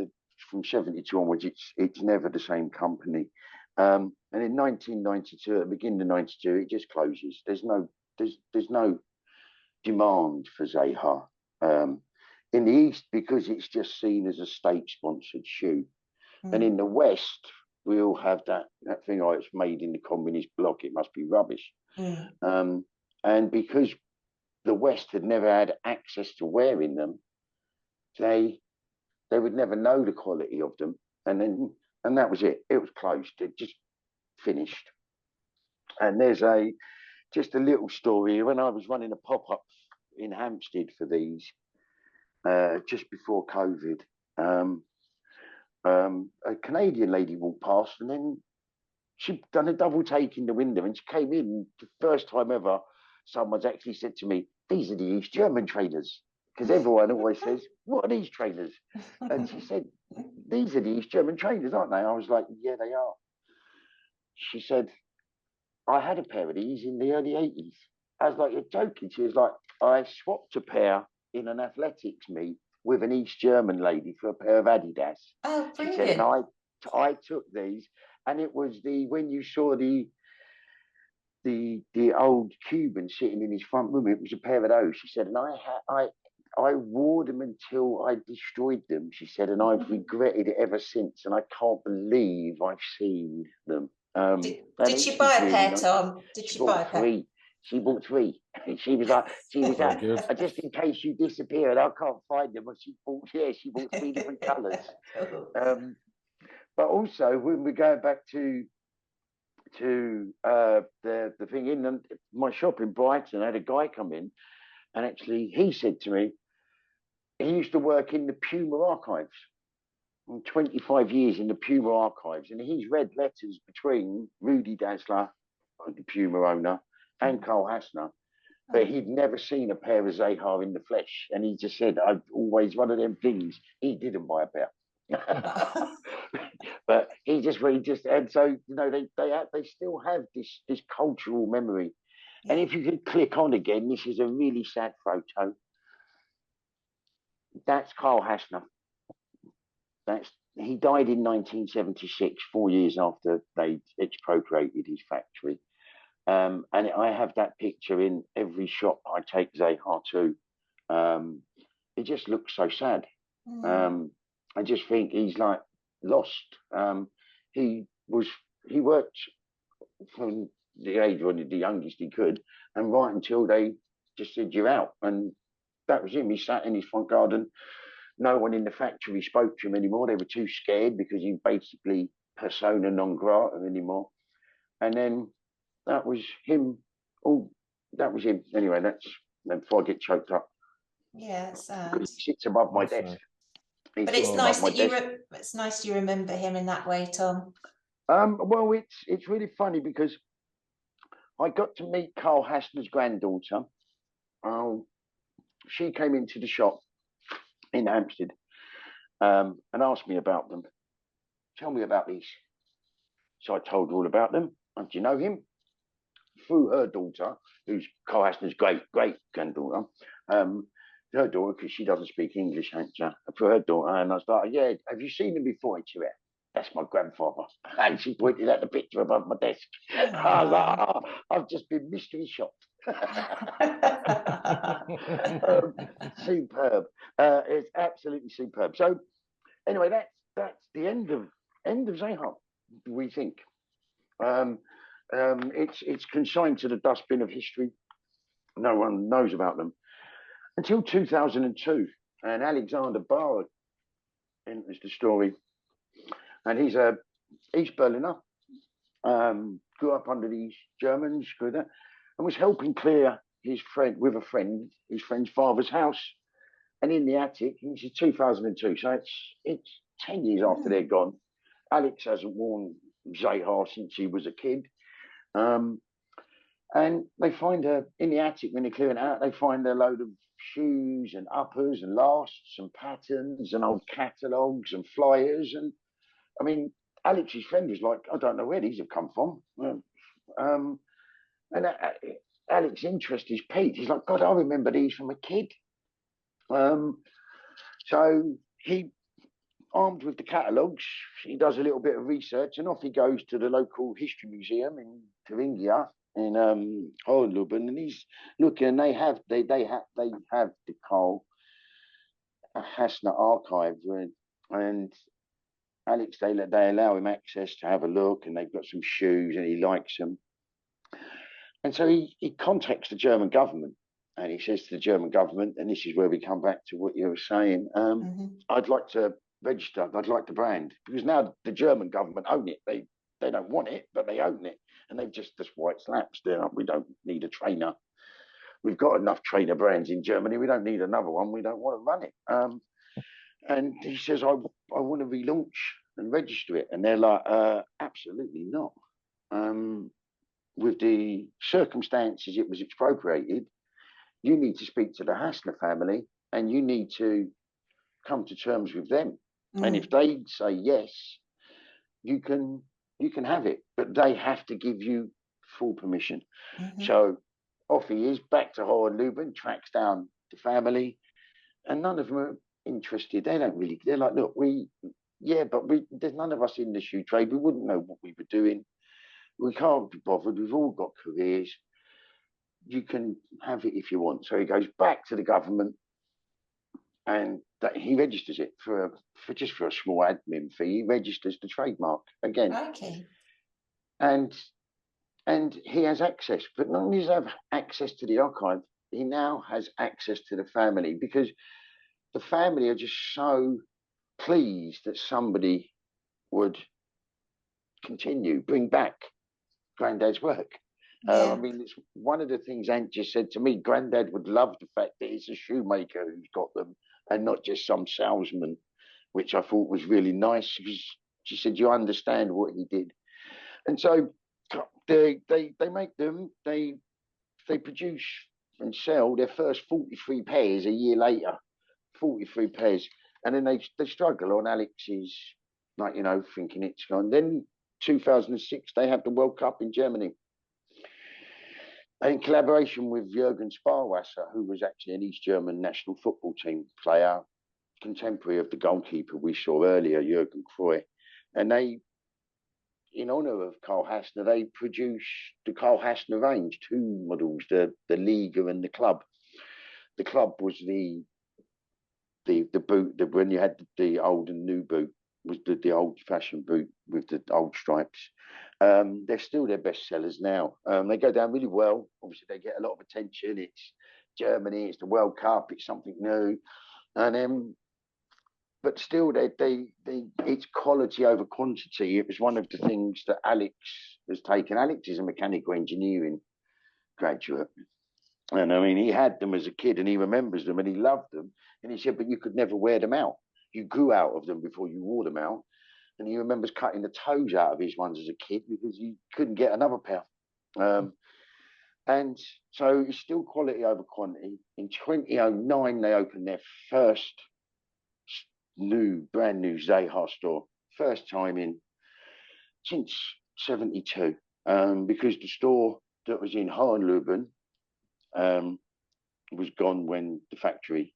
from 72 onwards, it's never the same company. And in 1992, at the beginning of 92, it just closes. There's no demand for Zeha in the East, because it's just seen as a state-sponsored shoe. And in the West, we all have that thing, oh, it's made in the communist bloc, it must be rubbish. And because the West had never had access to wearing them, they would never know the quality of them. And that was it. It was closed. It just finished. And there's just a little story. When I was running a pop-up in Hampstead for these, just before COVID, a Canadian lady walked past, and then she'd done a double take in the window, and she came in. The first time ever someone's actually said to me, "These are the East German trainers," because everyone always says, "What are these trainers?" And she said, "These are the East German trainers, aren't they?" I was like, "Yeah, they are." She said, "I had a pair of these in the early 80s. I was like, "You're joking." She was like, "I swapped a pair in an athletics meet with an East German lady for a pair of Adidas." Oh, brilliant. She said, and I took these, and it was when you saw the old Cuban sitting in his front room, it was a pair of those. She said, and I wore them until I destroyed them. She said, and I've regretted it ever since, and I can't believe I've seen them. Did she buy a pair, Tom? Did she buy a pair? She bought 3. And she was like, good. just in case you disappear and I can't find them. And she bought 3 different colours. Cool. But also when we're going back to the thing in my shop in Brighton, I had a guy come in, and actually he said to me, he used to work in the Puma archives, 25 years in the Puma archives, and he's read letters between Rudi Dassler, the Puma owner, and Karl Hässner, but he'd never seen a pair of Zeha in the flesh, and he just said, I've always, one of them things, he didn't buy a pair. But and so, you know, they still have this cultural memory. Yeah. And if you could click on again, this is a really sad photo. That's Karl Hässner. He died in 1976, 4 years after they expropriated his factory. And I have that picture in every shop I take Zeha to. It just looks so sad. I just think he's like lost. He worked from the age when the youngest he could, and right until they just said you're out, and that was him. He sat in his front garden. No one in the factory spoke to him anymore. They were too scared because he basically persona non grata anymore. And then that was him. Oh, that was him. Anyway, before I get choked up. Yeah, it's sad. Because he sits above my desk. But it's nice that it's nice you remember him in that way, Tom. Well, it's really funny because I got to meet Karl Hässner's granddaughter. She came into the shop in Hampstead and asked me about them. Tell me about these. So I told her all about them. And do you know him? Through her daughter, who's Karl Hässner's great granddaughter. Her daughter, because she doesn't speak English, for her daughter, and I was like, yeah, have you seen him before? She went, that's my grandfather. And she pointed at the picture above my desk. I was like, oh, I've just been mystery shopped. Superb. It's absolutely superb. So anyway, that's the end of Zeha, we think. It's consigned to the dustbin of history. No one knows about them until 2002, and Alexander Barr enters the story, and he's a East Berliner, grew up under these Germans, and was helping clear his friend's father's house, and in the attic, this is 2002, so it's 10 years after they're gone. Alex hasn't worn Zeha since he was a kid. And they find her in the attic when they're clearing it out. They find a load of shoes and uppers and lasts and patterns and old catalogues and flyers. And I mean, Alex's friend was like, I don't know where these have come from. And Alex's interest is piqued. He's like, God, I remember these from a kid. So he, armed with the catalogues, he does a little bit of research, and off he goes to the local history museum in Thuringia in Hohenloben, and he's looking, and they have the Karl Hässner archive, and Alex, they allow him access to have a look, and they've got some shoes, and he likes them, and so he contacts the German government, and he says to the German government, and this is where we come back to what you were saying, I'd like to register, I'd like the brand, because now the German government own it. They don't want it, but they own it, and they've just white slaps there. We don't need a trainer. We've got enough trainer brands in Germany. We don't need another one. We don't want to run it. And he says, I want to relaunch and register it, and they're like, absolutely not. With the circumstances it was expropriated, you need to speak to the Hässner family, and you need to come to terms with them. And if they say yes, you can have it, but they have to give you full permission. So off he is, back to Hohenloben, tracks down the family, and none of them are interested. They don't really, they're like, look, there's none of us in the shoe trade. We wouldn't know what we were doing. We can't be bothered. We've all got careers. You can have it if you want. So he goes back to the government, and he registers it for a small admin fee. He registers the trademark again. Okay. And and he has access. But not only does he have access to the archive, he now has access to the family, because the family are just so pleased that somebody would bring back Granddad's work. Yeah. I mean, it's one of the things Aunt just said to me. Granddad would love the fact that it's a shoemaker who's got them and not just some salesman, which I thought was really nice, because she said, you understand what he did. And so they make them, they produce and sell their first 43 pairs a year later, 43 pairs. And then they struggle on Alex's, like, you know, thinking it's gone. Then 2006, they have the World Cup in Germany. And in collaboration with Jürgen Sparwasser, who was actually an East German national football team player, contemporary of the goalkeeper we saw earlier, Jürgen Cruyff. And they, in honour of Karl Hässner, they produced the Karl Hässner range, two models, the Liga and the Club. The Club was the boot, when you had the old and new boot, was the old-fashioned boot with the old stripes. They're still their best sellers now. They go down really well. Obviously, they get a lot of attention. It's Germany, it's the World Cup, it's something new. And but still, it's quality over quantity. It was one of the things that Alex has taken. Alex is a mechanical engineering graduate. And I mean, he had them as a kid and he remembers them and he loved them. And he said, but you could never wear them out. You grew out of them before you wore them out. And he remembers cutting the toes out of his ones as a kid because he couldn't get another pair. And so it's still quality over quantity. In 2009, they opened their first brand new Zeha store. First time since 72. Because the store that was in Hohenloben was gone when the factory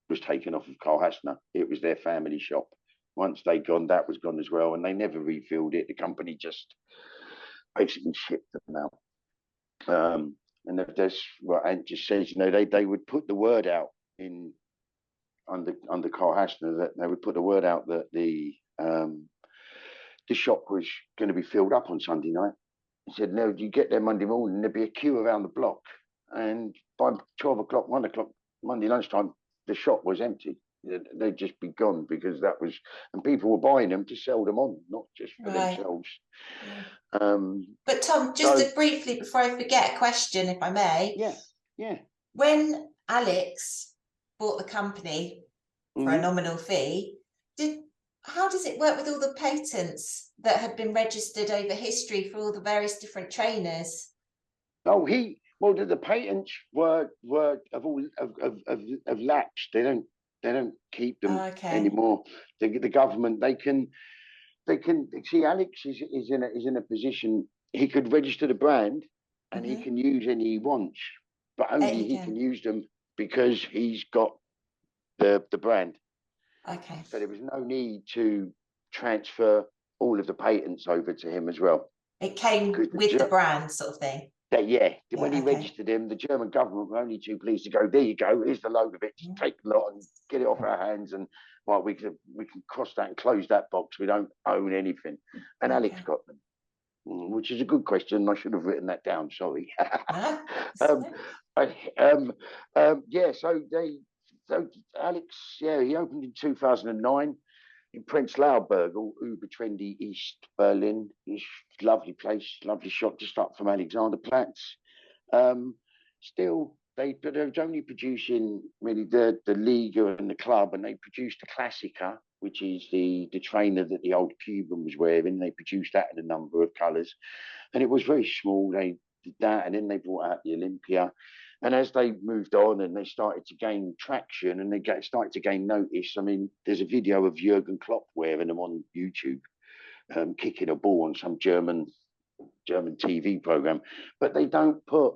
was taken off of Karl Hässner. It was their family shop. Once they'd gone, that was gone as well, and they never refilled it. The company just basically shipped them out. And there's what Ant just says, you know, they would put the word out under Karl Hässner, that they would put the word out that the shop was going to be filled up on Sunday night. He said, no, you get there Monday morning, there'd be a queue around the block, and by 12 o'clock, 1 o'clock Monday lunchtime, the shop was empty. They'd just be gone, because that was, and people were buying them to sell them on, not just for themselves. Yeah. But Tom, just briefly before I forget, a question, if I may. Yeah. When Alex bought the company for a nominal fee, how does it work with all the patents that had been registered over history for all the various different trainers? Oh, the patents have lapsed. They don't keep them anymore. The government, they can see. Alex is in a position, he could register the brand and he can use any he wants, but only he can use them because he's got the brand. Okay. So there was no need to transfer all of the patents over to him as well. It came with the brand, sort of thing. When he registered him, the German government were only too pleased to go, there you go, here's the load of it, just take a lot and get it off our hands, and well, we can cross that and close that box. We don't own anything. And Alex got them, which is a good question. I should have written that down. Sorry. So Alex, he opened in 2009 in Prenzlauer Berg, uber trendy East Berlin. It's a lovely place, lovely shop just up from Alexanderplatz. Still, they're only producing really the Liga and the Club, and they produced the Classica, which is the trainer that the old Cuban was wearing. They produced that in a number of colours, and it was very small. They did that, and then they brought out the Olympia. And as they moved on and they started to gain traction and they started to gain notice, I mean, there's a video of Jurgen Klopp wearing them on YouTube, kicking a ball on some German TV program. But they don't put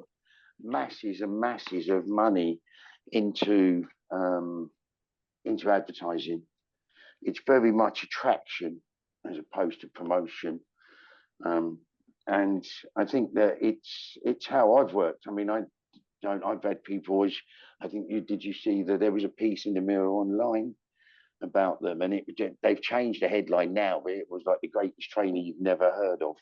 masses and masses of money into advertising. It's very much attraction as opposed to promotion. And I think that it's how I've worked. I mean, I've had people, I think did you see that there was a piece in the Mirror online about them, and they've changed the headline now, but it was like the greatest trainer you've never heard of.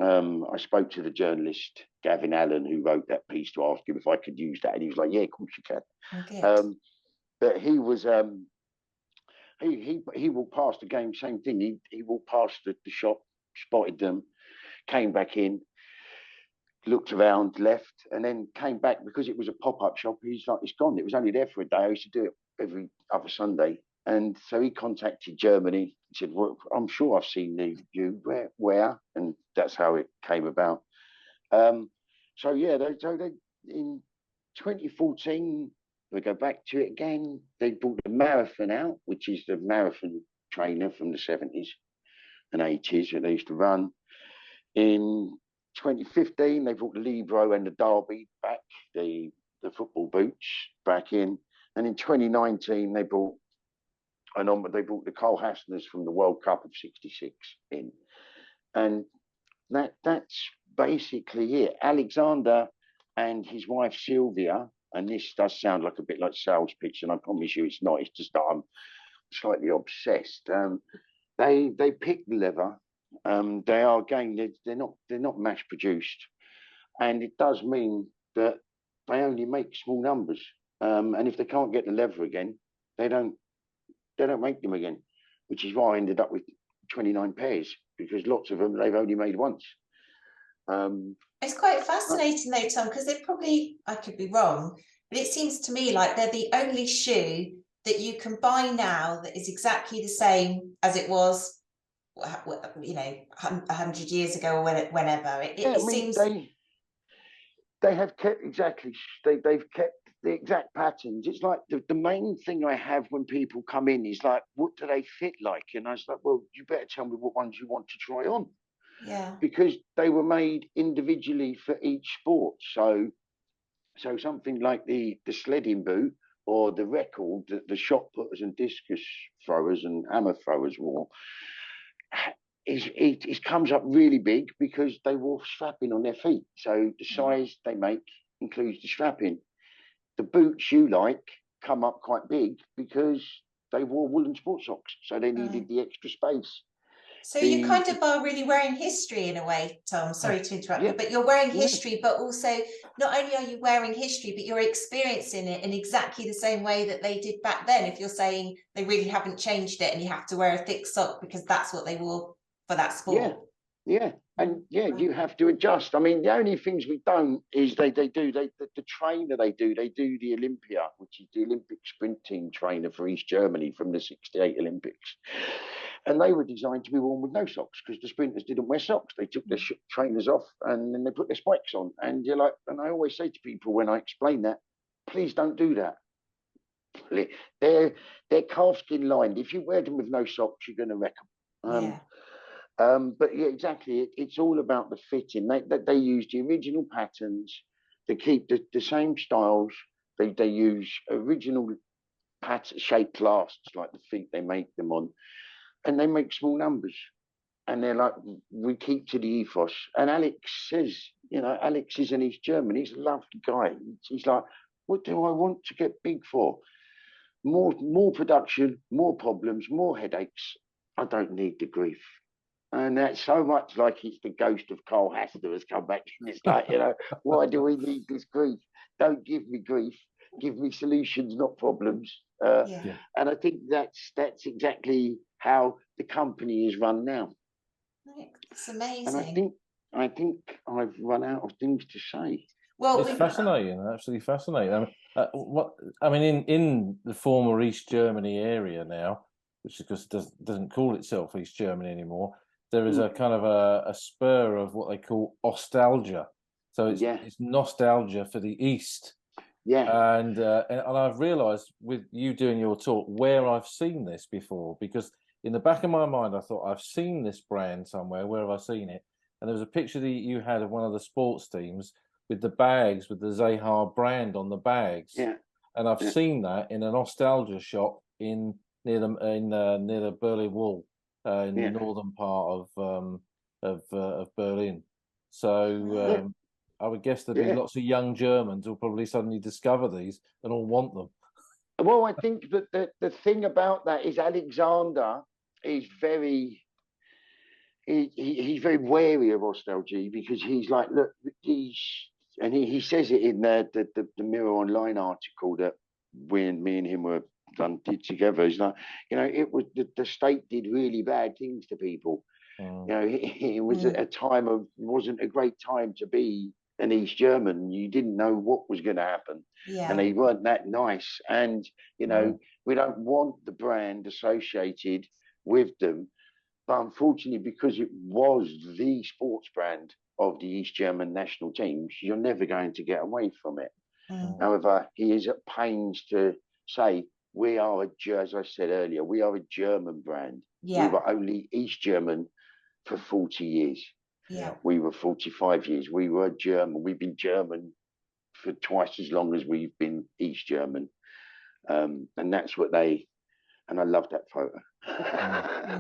I spoke to the journalist Gavin Allen, who wrote that piece, to ask him if I could use that, and he was like, "Yeah, of course you can." Okay. But he was he walked past the game, same thing. He walked past the shop, spotted them, came back in, looked around, left, and then came back because it was a pop-up shop. He's like, "It's gone. It was only there for a day. I used to do it every other Sunday." And so he contacted Germany. He said, "Well, I'm sure I've seen you. Where?" And that's how it came about. So yeah, they in 2014, we go back to it again. They brought the Marathon out, which is the marathon trainer from the 70s and 80s that they used to run. In 2015, they brought the Libro and the Derby back, the football boots back in. And in 2019, they brought the Carl Hässners from the World Cup of '66 in. And that's basically it. Alexander and his wife Sylvia, and this does sound like a bit like sales pitch, and I promise you it's not. It's just that I'm slightly obsessed. They pick the leather. They are again, they're not mass produced, and it does mean that they only make small numbers. And if they can't get the leather again, they don't make them again, which is why I ended up with 29 pairs, because lots of them they've only made once. It's quite fascinating though, Tom, because they're probably, I could be wrong, but it seems to me like they're the only shoe that you can buy now that is exactly the same as it was, you know, 100 years ago or whenever. It seems they have kept exactly. They've kept the exact patterns. It's like the main thing I have when people come in is like, what do they fit like? And I was like, well, you better tell me what ones you want to try on. Yeah. Because they were made individually for each sport. So something like the sledding boot or the record that the shot putters and discus throwers and hammer throwers wore, it comes up really big because they wore strapping on their feet. So the size they make includes the strapping. The boots you like come up quite big because they wore woolen sports socks, so they needed the extra space. So you kind of are really wearing history in a way, Tom. Sorry to interrupt you, but you're wearing history, but also not only are you wearing history, but you're experiencing it in exactly the same way that they did back then. If you're saying they really haven't changed it and you have to wear a thick sock because that's what they wore for that sport. Yeah. And you have to adjust. I mean, the only things we don't is the trainer they do the Olympia, which is the Olympic sprint team trainer for East Germany from the '68 Olympics. And they were designed to be worn with no socks because the sprinters didn't wear socks. They took their trainers off and then they put their spikes on. And you're like, and I always say to people when I explain that, please don't do that. They're calfskin lined. If you wear them with no socks, you're going to wreck them. But yeah, exactly. It's all about the fitting. They use the original patterns. They keep the same styles. They use original shaped lasts like the feet they make them on, and they make small numbers. And they're like, we keep to the ethos. And Alex says, Alex is in East Germany. He's a lovely guy. He's like, what do I want to get big for? More production, more problems, more headaches. I don't need the grief. And that's so much like it's the ghost of Carl Hässner has come back. And it's like, why do we need this grief? Don't give me grief. Give me solutions, not problems. And I think that's exactly how the company is run now. It's amazing. And I think I've run out of things to say. Well, it's fascinating, absolutely fascinating. In the former East Germany area now, which of course doesn't call itself East Germany anymore, there is a kind of a spur of what they call nostalgia. So it's nostalgia for the East. Yeah. And I've realised with you doing your talk where I've seen this before, because in the back of my mind I thought I've seen this brand somewhere. Where have I seen it? And there was a picture that you had of one of the sports teams with the bags with the Zeha brand on the bags. Yeah. And I've seen that in a nostalgia shop near the Berlin Wall. In the northern part of Berlin. So I would guess there'd be lots of young Germans who'll probably suddenly discover these and all want them. Well, I think that the thing about that is Alexander is very he's very wary of Hostel G, because he's like, look, he says it in the Mirror Online article that when me and him did together. He's like, it was the state did really bad things to people. It was a time of, wasn't a great time to be an East German. You didn't know what was going to happen, and they weren't that nice. And we don't want the brand associated with them. But unfortunately, because it was the sports brand of the East German national teams, you're never going to get away from it. However, he is at pains to say, we are as I said earlier, we are a German brand. We were only East German for 40 years. We were 45 years. We were German. We've been German for twice as long as we've been East German. And that's what and I love that photo.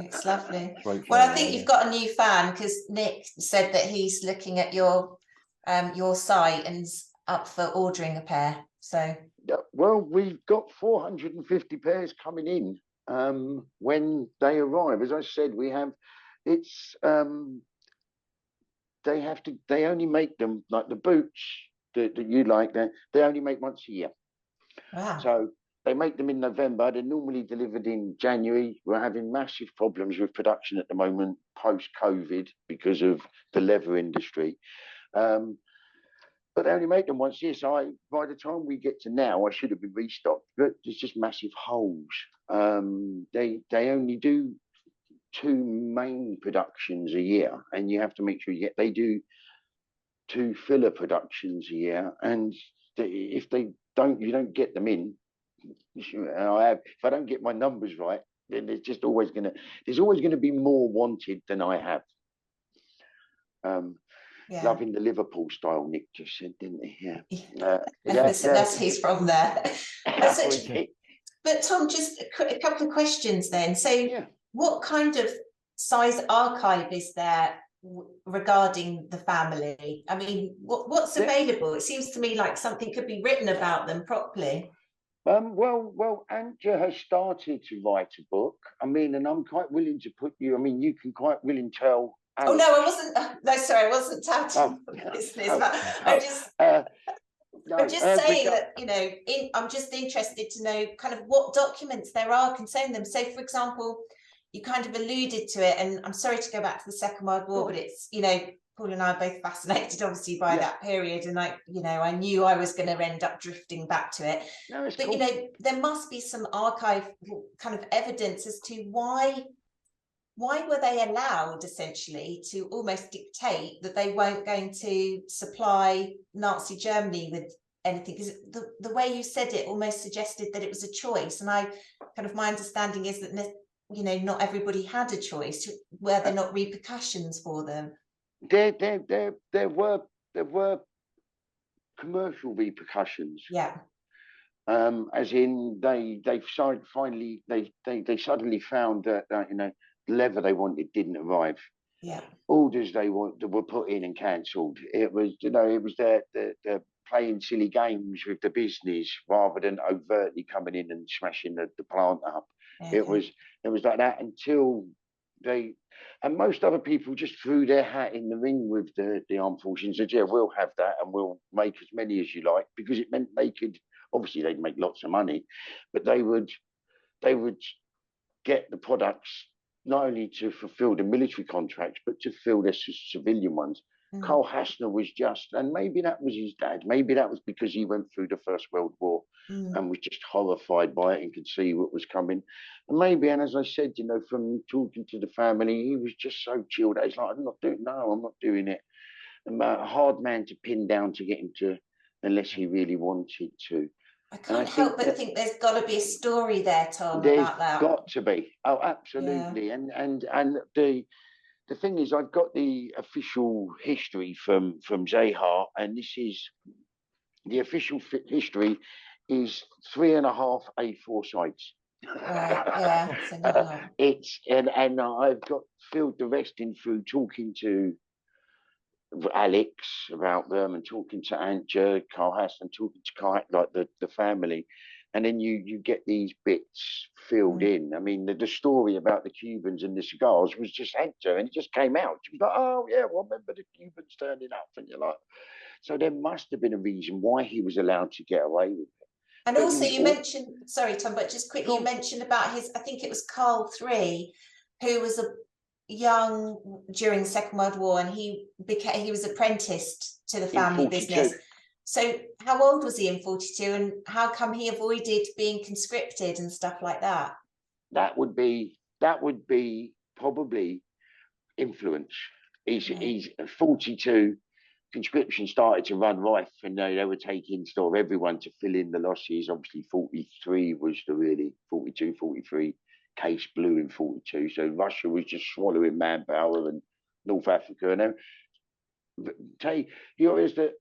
It's lovely. Well, I think you've got a new fan, because Nick said that he's looking at your site and's up for ordering a pair. So well, we've got 450 pairs coming in when they arrive. As I said, we have they only make them, like the boots that you like, they only make once a year. Wow. So they make them in November. They're normally delivered in January. We're having massive problems with production at the moment, post-COVID, because of the leather industry. But they only make them once a year. So by the time we get to now, I should have been restocked. But there's just massive holes. They only do 2 main productions a year, and you have to make sure they do 2 filler productions a year. And if you don't get them in, if I don't get my numbers right, then there's always going to be more wanted than I have. Loving the Liverpool style, Nick just said, didn't he? That's he's from there. But Tom, just a couple of questions then. So what kind of size archive is there regarding the family? I mean, what's available? It seems to me like something could be written about them properly. Well, Anja has started to write a book. I mean, and I'm quite willing to put you. I mean, you can quite willing tell. Alex. Oh no, I wasn't. No, sorry, I wasn't touting business. I'm just saying that I'm just interested to know kind of what documents there are concerning them. So, for example, you kind of alluded to it, and I'm sorry to go back to the Second World War, but it's Paul and I are both fascinated, obviously, by that period, and I knew I was going to end up drifting back to it. No, it's but cool. There must be some archive kind of evidence as to why were they allowed essentially to almost dictate that they weren't going to supply Nazi Germany with anything? Because the way you said it almost suggested that it was a choice, and my understanding is that not everybody had a choice. Were there not repercussions for them? There were commercial repercussions. Yeah. As in they suddenly found that the leather they wanted didn't arrive. Yeah. Orders they were put in and cancelled. It was the playing silly games with the business rather than overtly coming in and smashing the plant up. Okay. It was like that until and most other people just threw their hat in the ring with the armed forces and said, yeah, we'll have that and we'll make as many as you like, because it meant obviously they'd make lots of money, but they would get the products not only to fulfill the military contracts, but to fill their civilian ones. Carl Hässner was and maybe that was his dad. Maybe that was because he went through the First World War and was just horrified by it and could see what was coming. And maybe, and as I said, from talking to the family, he was just so chilled out. He's like, I'm not doing it. I'm a hard man to pin down to get him to, unless he really wanted to. I can't help but think there's got to be a story there, Tom, about that. There's got to be. Oh, absolutely. Yeah. And the thing is, I've got the official history from Zeha, and this is the official history is 3.5 A4 sides. Right. Yeah. It's and I've got filled the rest in through talking to Alex about them and talking to Anja, Carl Hässner, and talking to the family. and then you get these bits filled in. I mean, the story about the Cubans and the cigars was just Hector, and it just came out. She was like, oh yeah, well, remember the Cubans turning up, and you're like, so there must have been a reason why he was allowed to get away with it. And But also you mentioned, sorry Tom, but just quickly, you mentioned about his, I think it was Carl III, who was a young during the Second World War, and he was apprenticed to the family business. So how old was he in 42, and how come he avoided being conscripted and stuff like that? That would be probably influence. He's 42. Conscription started to run rife, and they were taking sort of everyone to fill in the losses. Obviously 43 was the really 42, 43 case blew in 42. So Russia was just swallowing manpower, and North Africa. And you know, is that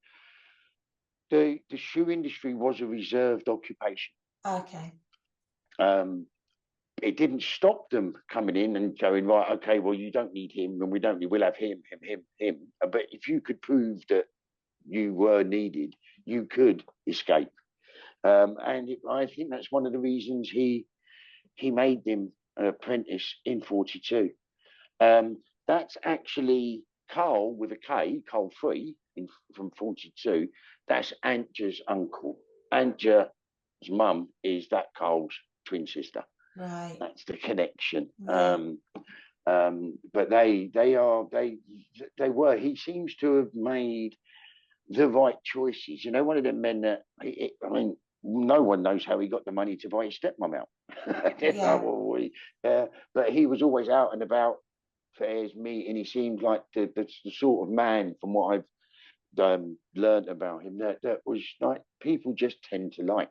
the shoe industry was a reserved occupation. Okay. It didn't stop them coming in and going, right, okay, well, you don't need him, and we'll have him. But if you could prove that you were needed, you could escape. I think that's one of the reasons he made them an apprentice in 42. That's actually Carl with a K, Carl III from 42. That's Antja's uncle. Antja's mum is that Carl's twin sister. Right. That's the connection. Right. But he seems to have made the right choices. You know, one of them men that, I mean, no one knows how he got the money to buy his stepmom out. But he was always out and about, fairs, meeting. He seemed like the sort of man, from what I've learned about him, that was like people just tend to like.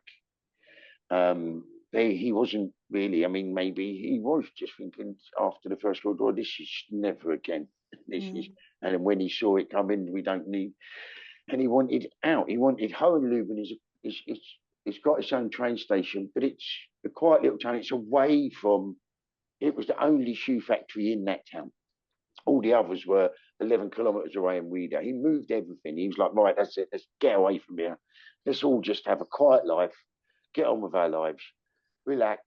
He wasn't really, I mean, maybe he was just thinking after the First World War, this is never again. And when he saw it coming, we don't need, and he wanted out. He wanted Hohenloeben it's got its own train station, but it's a quiet little town. It's away from, it was the only shoe factory in that town. All the others were 11 kilometers away in Weeder. He moved everything. He was like, right, that's it. Let's get away from here. Let's all just have a quiet life, get on with our lives, relax.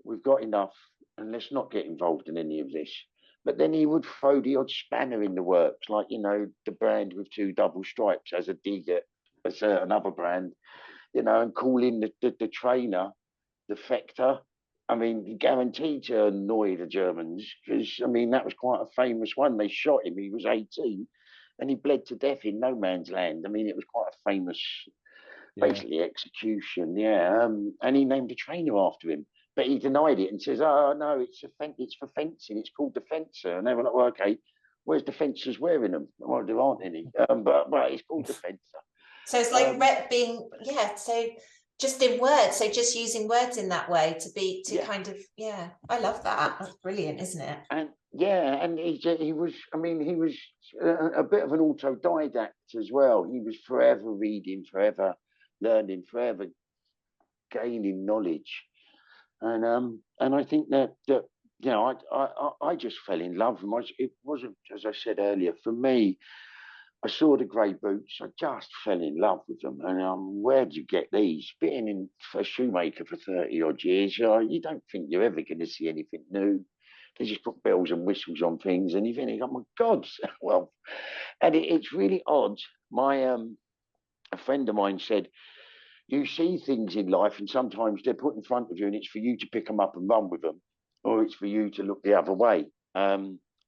We've got enough, and let's not get involved in any of this. But then he would throw the odd spanner in the works, like, you know, the brand with 2 double stripes as a dig at a certain other brand, you know, and call in the trainer, the Fector. I mean, guaranteed to annoy the Germans, because, I mean, that was quite a famous one. They shot him. He was 18, and he bled to death in no man's land. I mean, it was quite a famous, basically, execution. And he named a trainer after him. But he denied it and says, oh, no, it's for fencing. It's called the Fencer. And they were like, well, okay, where's the fencers wearing them? Well, there aren't any. But it's called the Fencer. So it's like so just in words, so just using words in that way kind of, I love that. That's brilliant, isn't it? And he was a bit of an autodidact as well. He was forever reading, forever learning, forever gaining knowledge. And I think that you know, I just fell in love with him. It wasn't, as I said earlier, for me, I saw the grey boots. I just fell in love with them. And where do you get these? Being a shoemaker for 30 odd years, you don't think you're ever going to see anything new. They just put bells and whistles on things, and you think, oh my God. Well, and it's really odd. A friend of mine said, you see things in life, and sometimes they're put in front of you, and it's for you to pick them up and run with them, or it's for you to look the other way.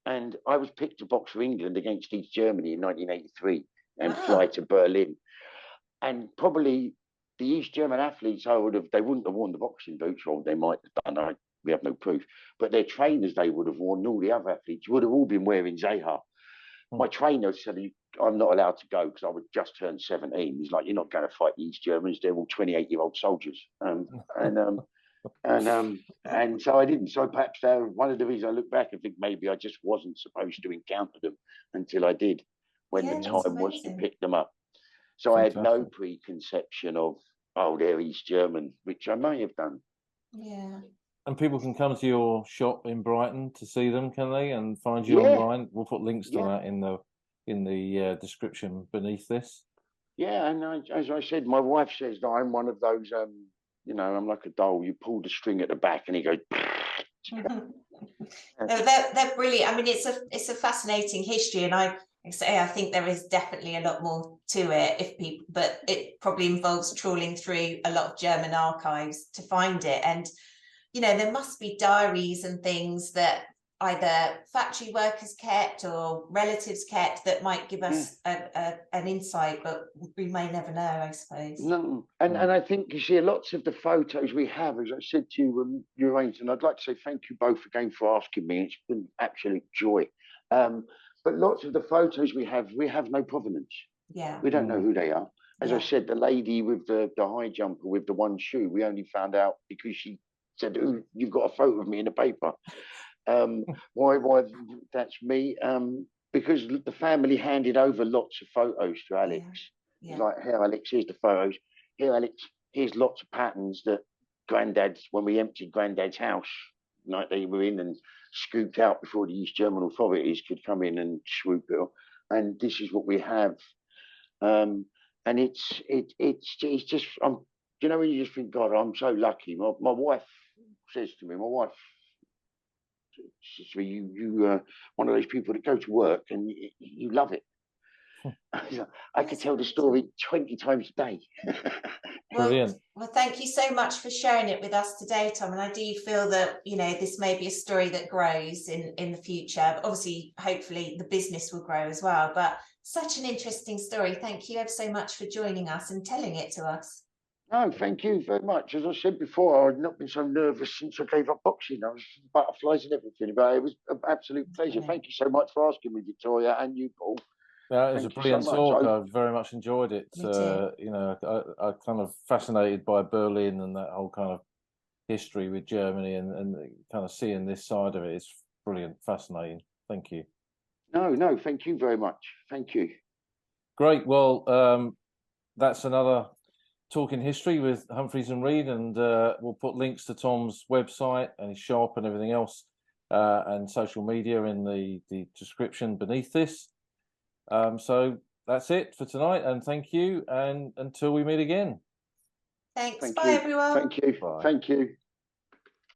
And I was picked to box for England against East Germany in 1983 and fly to Berlin. And probably the East German athletes, they wouldn't have worn the boxing boots, or they might have done. We have no proof. But their trainers they would have worn, and all the other athletes would have all been wearing Zeha. My trainer said, I'm not allowed to go because I would just turn 17. He's like, you're not going to fight the East Germans. They're all 28-year-old soldiers. And so I didn't. So perhaps one of the reasons I look back and think maybe I just wasn't supposed to encounter them until I did, when the time was to pick them up. So fantastic. I had no preconception of, they're East German, which I may have done. Yeah. And people can come to your shop in Brighton to see them, can they? And find you online. We'll put links to that in the description beneath this. Yeah, and as I said, my wife says that I'm one of those You know, I'm like a doll. You pull the string at the back, and he goes. No, they're brilliant. I mean, it's a fascinating history, and I think there is definitely a lot more to it but it probably involves trawling through a lot of German archives to find it. And you know, there must be diaries and things that either factory workers kept or relatives kept that might give us an insight, but we may never know, I suppose. No, and I think, you see, lots of the photos we have, as I said to you when you arranged, and I'd like to say thank you both again for asking me. It's been absolute joy. But lots of the photos we have no provenance. Yeah. We don't know who they are. As I said, the lady with the high jumper with the one shoe, we only found out because she said, "Ooh, you've got a photo of me in the paper." Why that's me? Because the family handed over lots of photos to Alex. Yeah. Like, here, Alex, here's the photos. Here, Alex, here's lots of patterns that Granddad's, when we emptied Granddad's house, like they were in and scooped out before the East German authorities could come in and swoop it up. And this is what we have. And it's just, you know, when you just think, God, I'm so lucky. My wife says to me, you one of those people that go to work and you love it. I could tell the story 20 times a day. Brilliant. Well, thank you so much for sharing it with us today, Tom. And I do feel that, you know, this may be a story that grows in the future. Obviously, hopefully the business will grow as well. But such an interesting story. Thank you ever so much for joining us and telling it to us. No, thank you very much. As I said before, I've not been so nervous since I gave up boxing. I was butterflies and everything, but it was an absolute pleasure. Thank you so much for asking me, Victoria, and you, Paul. Yeah, it was a brilliant talk. I very much enjoyed it. You know, I kind of fascinated by Berlin and that whole kind of history with Germany, and kind of seeing this side of it is brilliant, fascinating. Thank you. No, thank you very much. Thank you. Great. Well, that's another Talking History with Humphreys and Reed, and we'll put links to Tom's website and his shop and everything else, and social media in the description beneath this. So that's it for tonight, and thank you, and until we meet again. Thanks. Bye, everyone. Thank you. Bye. Thank you.